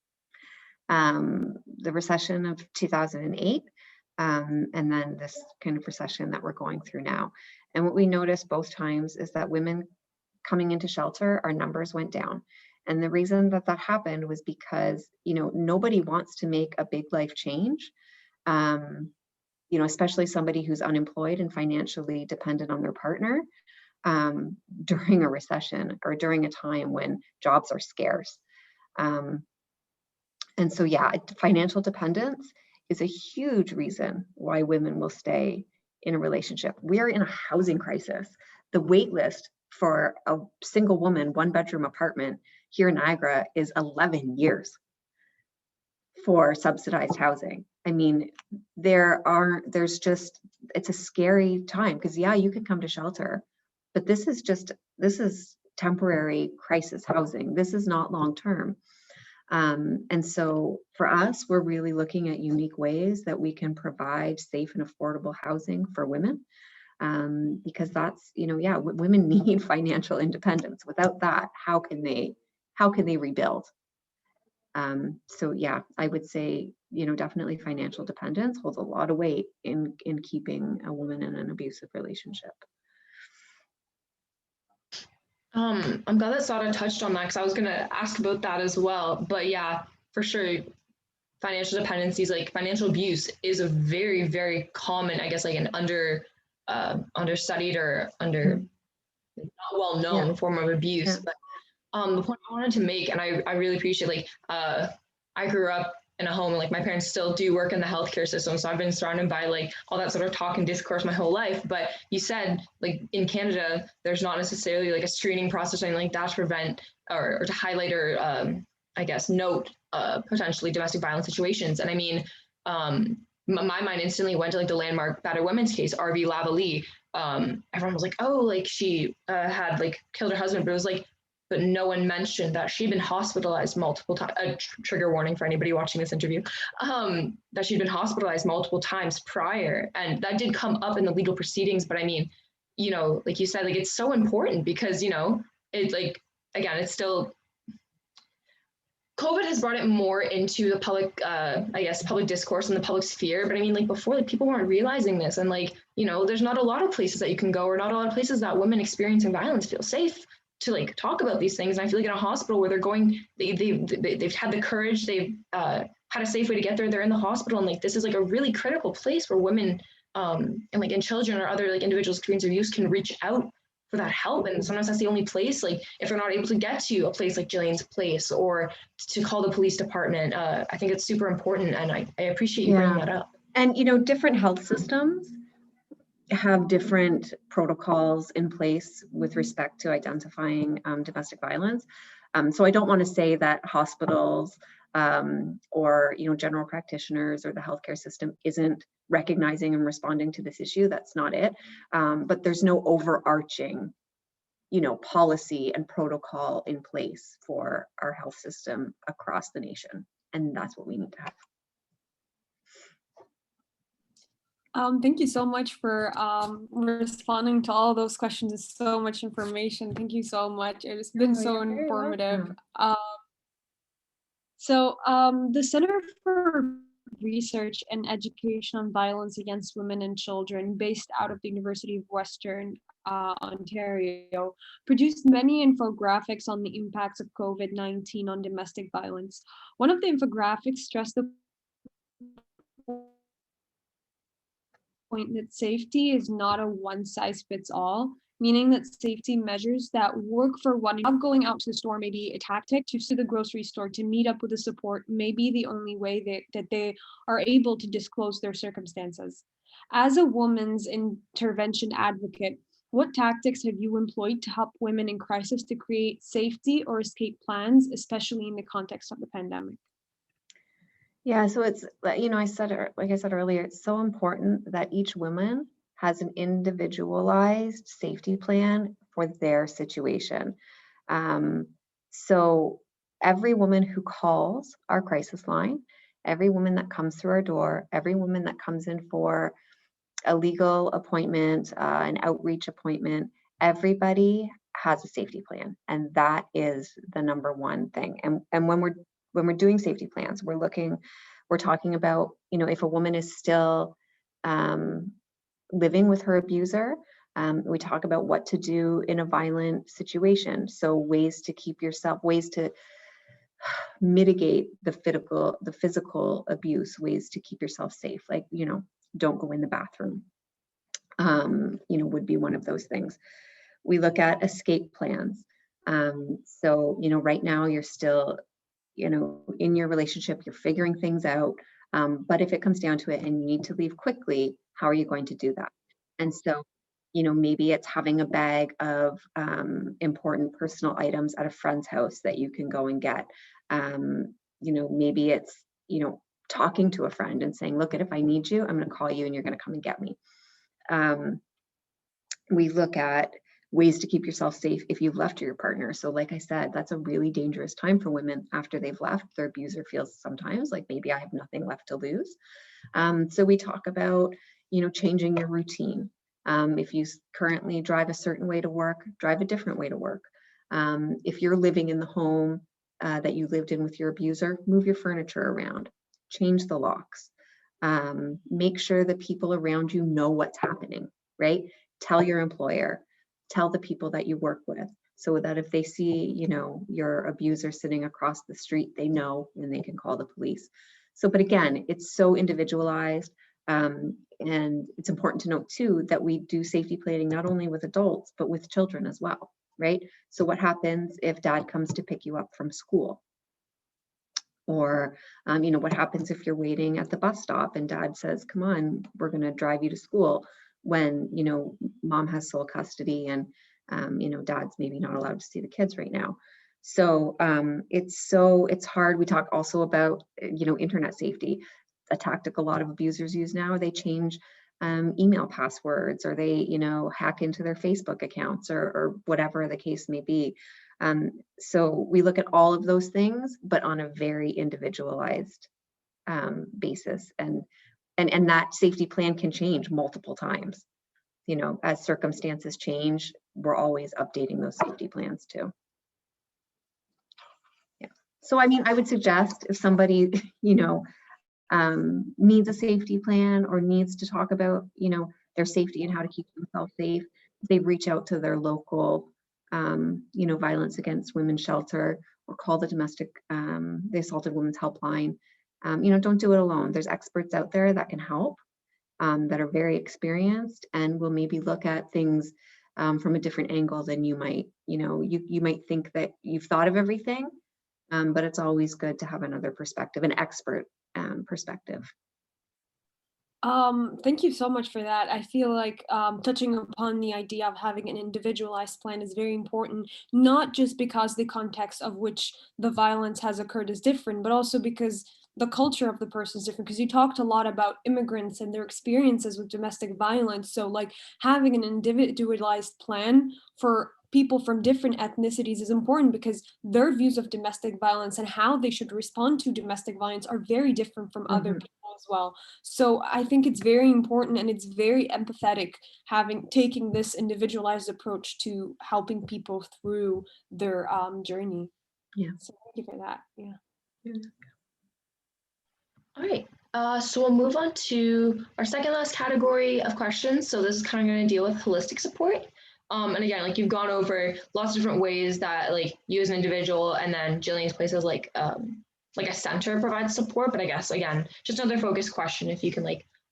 Speaker 3: The recession of 2008, and then this kind of recession that we're going through now. And what we noticed both times is that women coming into shelter, our numbers went down. And the reason that happened was because, you know, nobody wants to make a big life change. You know, especially somebody who's unemployed and financially dependent on their partner during a recession or during a time when jobs are scarce. And so, yeah, financial dependence is a huge reason why women will stay in a relationship. We are in a housing crisis. The wait list for a single woman, one bedroom apartment here in Niagara is 11 years for subsidized housing. I mean, it's a scary time because, yeah, you can come to shelter, but this is temporary crisis housing. This is not long-term. And so for us, we're really looking at unique ways that we can provide safe and affordable housing for women, because that's, you know, yeah, women need financial independence. Without that, how can they rebuild? So yeah, I would say, definitely financial dependence holds a lot of weight in keeping a woman in an abusive relationship.
Speaker 2: I'm glad that Sada touched on that because I was gonna ask about that as well. But yeah, for sure, financial dependencies, like financial abuse, is a very, very common, I guess, like an understudied or not well known form of abuse.
Speaker 3: Yeah.
Speaker 2: But the point I wanted to make, and I really appreciate, like, I grew up in a home and like my parents still do work in the healthcare system, so I've been surrounded by like all that sort of talk and discourse my whole life. But you said like in Canada there's not necessarily like a screening process or anything like that to prevent or to highlight or I guess note potentially domestic violence situations. And I mean, my mind instantly went to like the landmark battered women's case, RV Lavalley. Everyone was like, oh, like she had like killed her husband, but it was like, but no one mentioned that she'd been hospitalized multiple times. Trigger warning for anybody watching this interview, that she'd been hospitalized multiple times prior. And that did come up in the legal proceedings. But I mean, like you said, like it's so important because, it's like, again, it's still, COVID has brought it more into the public, I guess, public discourse and the public sphere. But I mean, like before, like people weren't realizing this. And like, there's not a lot of places that you can go or not a lot of places that women experiencing violence feel safe to like talk about these things. And I feel like in a hospital where they're going, they've had the courage, they've had a safe way to get there. They're in the hospital, and like this is like a really critical place where women and like and children or other like individuals experiencing abuse can reach out for that help. And sometimes that's the only place, like if they're not able to get to a place like Jillian's place or to call the police department. I think it's super important, and I appreciate you bringing that up.
Speaker 3: And different health systems have different protocols in place with respect to identifying domestic violence. So I don't want to say that hospitals or general practitioners or the healthcare system isn't recognizing and responding to this issue. That's not it. But there's no overarching policy and protocol in place for our health system across the nation. And that's what we need to have.
Speaker 1: Thank you so much for responding to all those questions. It's so much information. Thank you so much. It has been so informative. The Center for Research and Education on Violence Against Women and Children, based out of the University of Western Ontario, produced many infographics on the impacts of COVID-19 on domestic violence. One of the infographics stressed the point that safety is not a one-size-fits-all, meaning that safety measures that work for one, not going out to the store may be a tactic, to the grocery store to meet up with the support may be the only way that they are able to disclose their circumstances. As a women's intervention advocate, what tactics have you employed to help women in crisis to create safety or escape plans, especially in the context of the pandemic?
Speaker 3: Yeah, so it's, like I said earlier, it's so important that each woman has an individualized safety plan for their situation. So every woman who calls our crisis line, every woman that comes through our door, every woman that comes in for a legal appointment, an outreach appointment, everybody has a safety plan, and that is the number one thing. And when we're doing safety plans, we're talking about, if a woman is still living with her abuser, we talk about what to do in a violent situation. So ways to mitigate the physical abuse, ways to keep yourself safe, like, don't go in the bathroom, would be one of those things. We look at escape plans. So, right now you're still, in your relationship, you're figuring things out. But if it comes down to it and you need to leave quickly, how are you going to do that? And so, maybe it's having a bag of important personal items at a friend's house that you can go and get. Maybe it's, talking to a friend and saying, look, if I need you, I'm going to call you and you're going to come and get me. We look at ways to keep yourself safe if you've left your partner. So like I said, that's a really dangerous time for women after they've left. Their abuser feels sometimes like, maybe I have nothing left to lose. So we talk about, changing your routine. If you currently drive a certain way to work, drive a different way to work. If you're living in the home, that you lived in with your abuser, move your furniture around, change the locks, make sure the people around you know what's happening, right? Tell your employer, tell the people that you work with, so that if they see, your abuser sitting across the street, they know and they can call the police. So, but again, it's so individualized. And it's important to note too that we do safety planning not only with adults, but with children as well, right? So what happens if dad comes to pick you up from school? Or, what happens if you're waiting at the bus stop and dad says, come on, we're going to drive you to school, when, mom has sole custody and, dad's maybe not allowed to see the kids right now. So it's hard. We talk also about, internet safety, a tactic a lot of abusers use now. They change email passwords, or they, hack into their Facebook accounts, or whatever the case may be. So we look at all of those things, but on a very individualized basis, and that safety plan can change multiple times. As circumstances change, we're always updating those safety plans too. Yeah. So, I would suggest if somebody, needs a safety plan or needs to talk about, their safety and how to keep themselves safe, they reach out to their local, violence against women shelter, or call the assaulted women's helpline. Don't do it alone. There's experts out there that can help, that are very experienced, and will maybe look at things from a different angle than you might. You might think that you've thought of everything, but it's always good to have another perspective, an expert perspective.
Speaker 1: Thank you so much for that. I feel like touching upon the idea of having an individualized plan is very important, not just because the context of which the violence has occurred is different, but also because the culture of the person is different. Because you talked a lot about immigrants and their experiences with domestic violence. So, like, having an individualized plan for people from different ethnicities is important, because their views of domestic violence and how they should respond to domestic violence are very different from other people as well. So I think it's very important, and it's very empathetic taking this individualized approach to helping people through their journey.
Speaker 3: Yeah.
Speaker 1: So thank you for that. Yeah.
Speaker 2: All right. So we'll move on to our second last category of questions. So this is kind of going to deal with holistic support. And again, like, you've gone over lots of different ways that, like, you as an individual, and then Jillian's place as like a center provides support. But I guess, again, just another focus question, if you can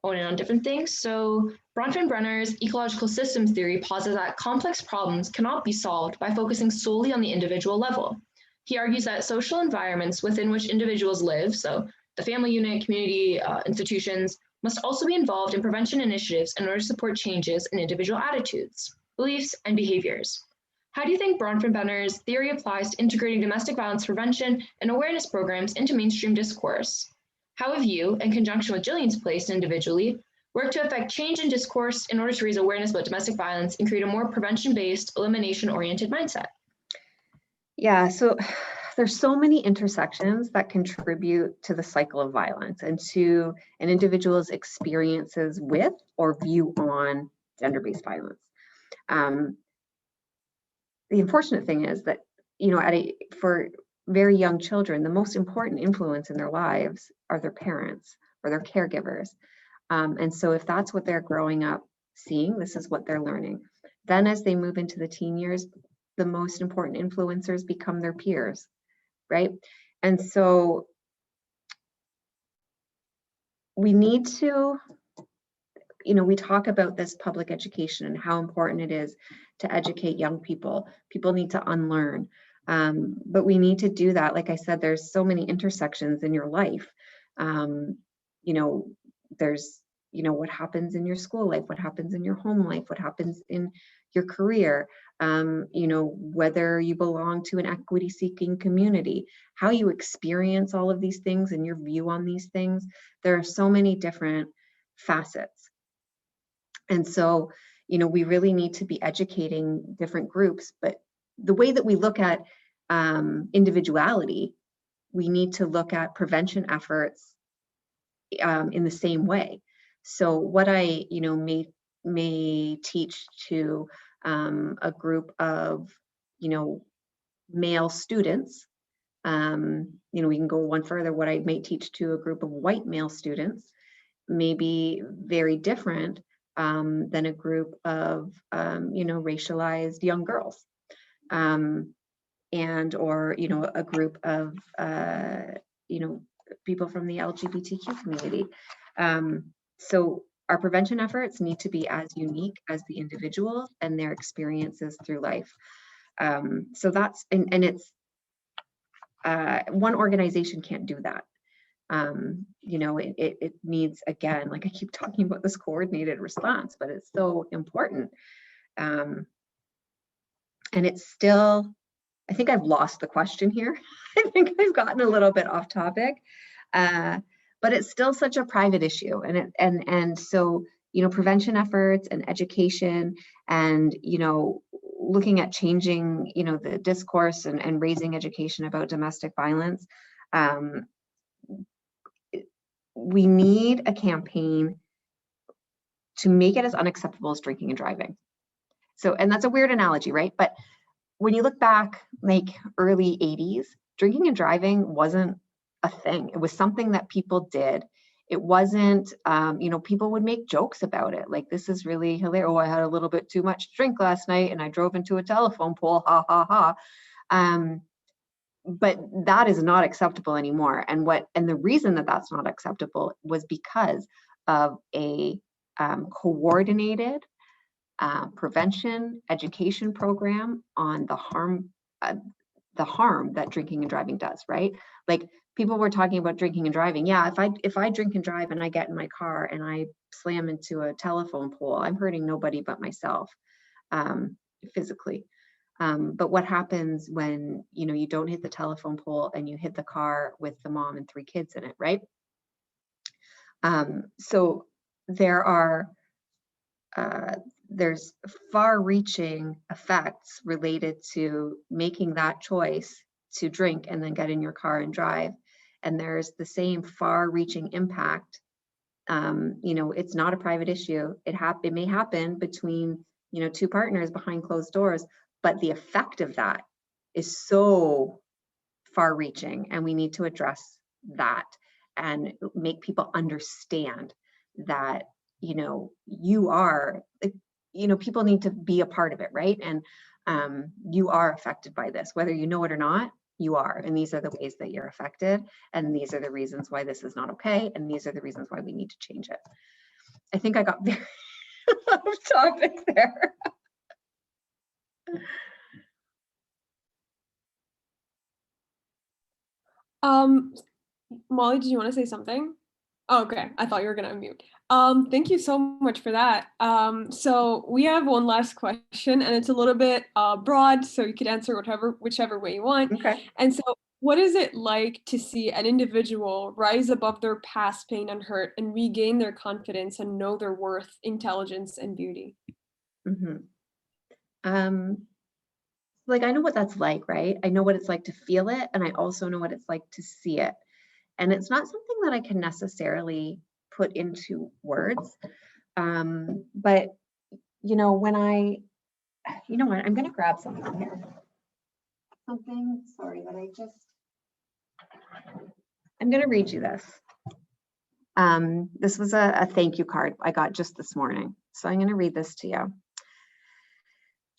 Speaker 2: hone in on different things. So Bronfenbrenner's ecological systems theory posits that complex problems cannot be solved by focusing solely on the individual level. He argues that social environments within which individuals live, so the family unit, community, institutions, must also be involved in prevention initiatives in order to support changes in individual attitudes, beliefs, and behaviors. How do you think Bronfenbrenner's theory applies to integrating domestic violence prevention and awareness programs into mainstream discourse? How have you, in conjunction with Jillian's place individually, worked to affect change in discourse in order to raise awareness about domestic violence and create a more prevention-based, elimination-oriented mindset?
Speaker 3: Yeah, so there's so many intersections that contribute to the cycle of violence and to an individual's experiences with or view on gender-based violence. The unfortunate thing is that, for very young children, the most important influence in their lives are their parents or their caregivers. And so if that's what they're growing up seeing, this is what they're learning. Then as they move into the teen years, the most important influencers become their peers, right? And so we need to, we talk about this public education and how important it is to educate young people. People need to unlearn, but we need to do that. Like I said, there's so many intersections in your life. There's, what happens in your school life, what happens in your home life, what happens in your career, whether you belong to an equity-seeking community, how you experience all of these things and your view on these things. There are so many different facets. And so, we really need to be educating different groups, but the way that we look at individuality, we need to look at prevention efforts in the same way. So what I, may teach to a group of, male students You know, we can go one further. What I might teach to a group of white male students may be very different than a group of, you know, racialized young girls, and or, you know, a group of, you know, people from the LGBTQ community. So our prevention efforts need to be as unique as the individuals and their experiences through life. So that's, and it's, one organization can't do that. You know, it needs, again, like I keep talking about this coordinated response, but it's so important. And it's still, I think I've lost the question here. I think I've gotten a little bit off topic, but it's still such a private issue. And so, you know, prevention efforts and education and, you know, looking at changing, you know, the discourse and raising education about domestic violence. We need a campaign to make it as unacceptable as drinking and driving. So, and that's a weird analogy, right? But when you look back, like early 80s, drinking and driving wasn't a thing. It was something that people did. It wasn't, you know, people would make jokes about it. Like, this is really hilarious. Oh, I had a little bit too much to drink last night and I drove into a telephone pole, ha, ha, ha. But that is not acceptable anymore. And the reason that that's not acceptable was because of a coordinated prevention education program on the harm that drinking and driving does, right? Like, people were talking about drinking and driving. Yeah, if I drink and drive and I get in my car and I slam into a telephone pole, I'm hurting nobody but myself, physically. But what happens when, you know, you don't hit the telephone pole and you hit the car with the mom and 3 kids in it, right? So there are there's far-reaching effects related to making that choice to drink and then get in your car and drive. And there's the same far-reaching impact. You know, it's not a private issue. It may happen between, you know, 2 partners behind closed doors, but the effect of that is so far-reaching, and we need to address that and make people understand that, you know, people need to be a part of it, right? And you are affected by this, whether you know it or not. You are, and these are the ways that you're affected, and these are the reasons why this is not okay, and these are the reasons why we need to change it. I think I got very off topic there.
Speaker 1: Molly, did you want to say something? Oh, okay, I thought you were gonna unmute. Thank you so much for that. So we have one last question, and it's a little bit broad, so you could answer whichever way you want.
Speaker 3: Okay.
Speaker 1: And so, what is it like to see an individual rise above their past pain and hurt and regain their confidence and know their worth, intelligence, and beauty?
Speaker 3: Mm-hmm. Like, I know what that's like, right? I know what it's like to feel it, and I also know what it's like to see it. And it's not something that I can necessarily put into words. But, you know, what, I'm going to grab something here. I'm going to read you this. This was a thank you card I got just this morning. So I'm going to read this to you.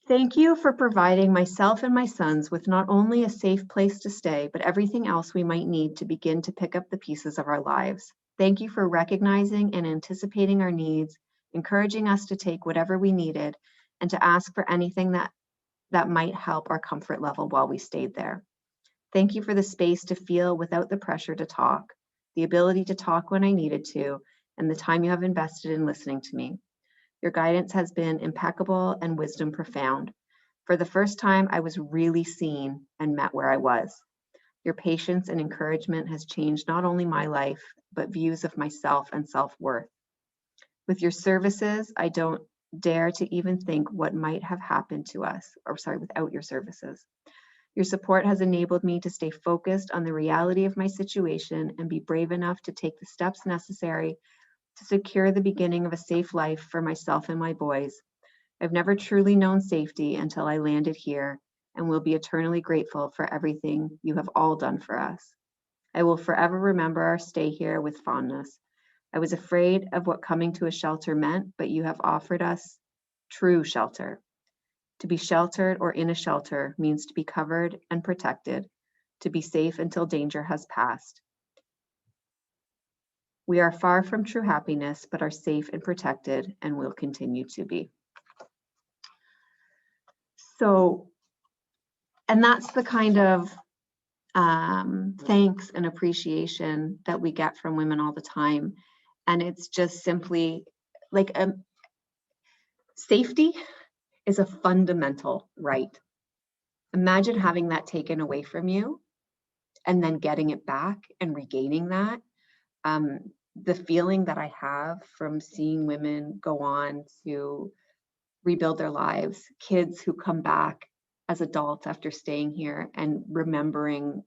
Speaker 3: Thank you for providing myself and my sons with not only a safe place to stay, but everything else we might need to begin to pick up the pieces of our lives. Thank you for recognizing and anticipating our needs, encouraging us to take whatever we needed, and to ask for anything that might help our comfort level while we stayed there. Thank you for the space to feel without the pressure to talk, the ability to talk when I needed to, and the time you have invested in listening to me. Your guidance has been impeccable and wisdom profound. For the first time, I was really seen and met where I was. Your patience and encouragement has changed not only my life, but views of myself and self-worth. With your services, I don't dare to even think what might have happened to us, without your services. Your support has enabled me to stay focused on the reality of my situation and be brave enough to take the steps necessary to secure the beginning of a safe life for myself and my boys. I've never truly known safety until I landed here, and will be eternally grateful for everything you have all done for us. I will forever remember our stay here with fondness. I was afraid of what coming to a shelter meant, but you have offered us true shelter. To be sheltered or in a shelter means to be covered and protected, to be safe until danger has passed. We are far from true happiness, but are safe and protected and will continue to be. So, and that's the kind of thanks and appreciation that we get from women all the time. And it's just simply like safety is a fundamental right. Imagine having that taken away from you and then getting it back and regaining that. The feeling that I have from seeing women go on to rebuild their lives, kids who come back as adults after staying here and remembering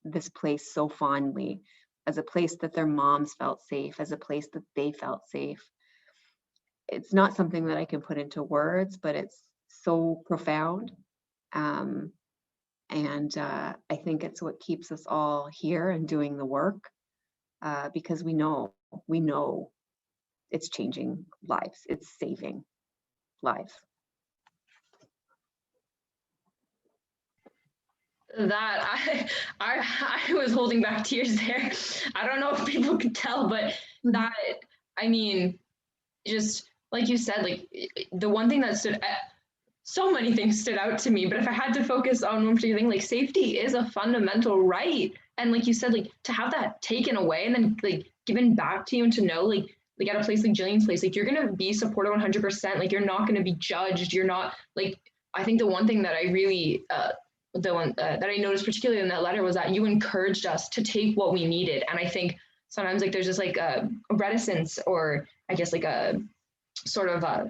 Speaker 3: this place so fondly as a place that their moms felt safe, as a place that they felt safe. It's not something that I can put into words, but it's so profound. And I think it's what keeps us all here and doing the work, because we know it's changing lives, it's saving lives.
Speaker 2: That I was holding back tears there. I don't know if people could tell, but that, I mean, just like you said, like the one thing that so many things stood out to me, but if I had to focus on one particular thing, like safety is a fundamental right. And like you said, like to have that taken away and then like given back to you and to know like at a place like Jillian's place, like you're going to be supported 100%. Like you're not going to be judged. You're not like, I think the one thing that I really, the one that I noticed particularly in that letter was that you encouraged us to take what we needed. And I think sometimes like there's just like a reticence, or I guess like a sort of a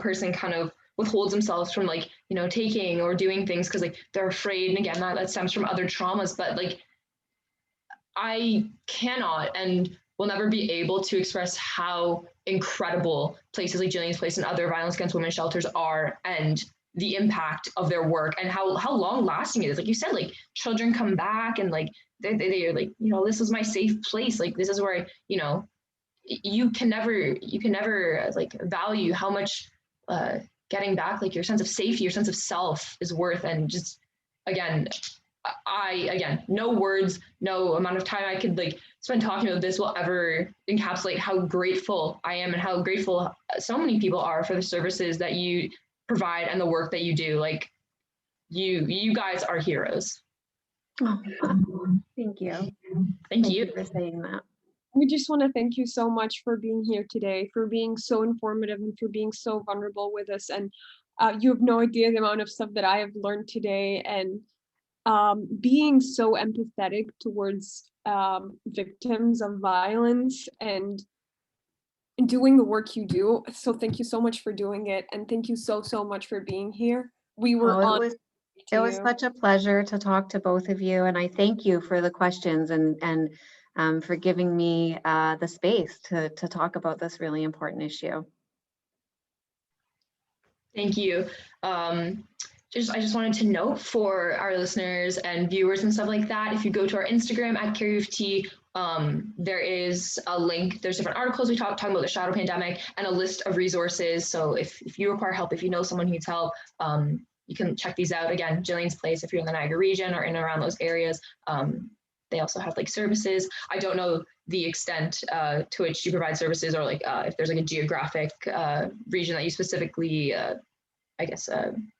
Speaker 2: person kind of withholds themselves from like, you know, taking or doing things because like they're afraid. And again, that stems from other traumas, but like I cannot and will never be able to express how incredible places like Jillian's Place and other violence against women shelters are, and the impact of their work and how long lasting it is. Like you said, like children come back and like they're like, you know, this is my safe place. Like this is where I, you know, you can never like value how much getting back like your sense of safety, your sense of self is worth. And just again, no words, no amount of time I could like spend talking about this will ever encapsulate how grateful I am and how grateful so many people are for the services that you provide and the work that you do. Like you guys are heroes.
Speaker 3: Oh, thank you.
Speaker 2: Thank you
Speaker 3: for saying that.
Speaker 1: We just want to thank you so much for being here today, for being so informative and for being so vulnerable with us. And you have no idea the amount of stuff that I have learned today, and being so empathetic towards victims of violence and doing the work you do. So thank you so much for doing it. And thank you so much for being here. We were
Speaker 3: It was such a pleasure to talk to both of you, and I thank you for the questions and for giving me the space to talk about this really important issue.
Speaker 2: Thank you. I just wanted to note for our listeners and viewers and stuff like that, if you go to our Instagram at CareUFT, there is a link. There's different articles we talking about the shadow pandemic and a list of resources. So if you require help, if you know someone who needs help, you can check these out. Again, Jillian's Place, if you're in the Niagara region or in and around those areas, they also have like services. I don't know the extent to which you provide services, or like if there's like a geographic region that you specifically, I guess.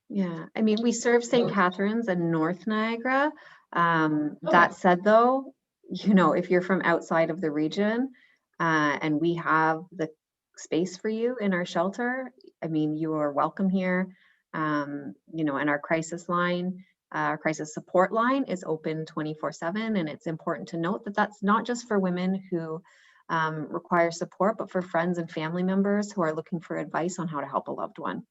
Speaker 3: Yeah, I mean, we serve St. Catharines and North Niagara. That said, though, you know, if you're from outside of the region and we have the space for you in our shelter, I mean, you are welcome here. You know, and our crisis line, our crisis support line is open 24/7. And it's important to note that that's not just for women who require support, but for friends and family members who are looking for advice on how to help a loved one.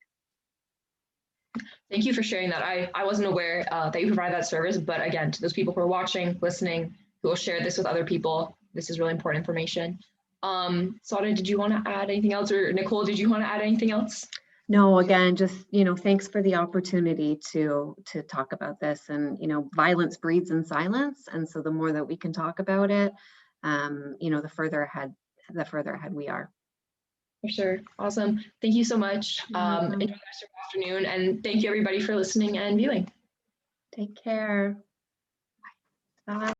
Speaker 2: Thank you for sharing that. I wasn't aware that you provide that service, but again, to those people who are watching, listening, who will share this with other people, this is really important information. Sada, did you want to add anything else? Or Nicole, did you want to add anything else?
Speaker 3: No, again, just, thanks for the opportunity to talk about this. And, violence breeds in silence. And so the more that we can talk about it, the further ahead we are.
Speaker 2: For sure. Awesome. Thank you so much. Enjoy the rest of your afternoon, and thank you everybody for listening and viewing.
Speaker 3: Take care. Bye.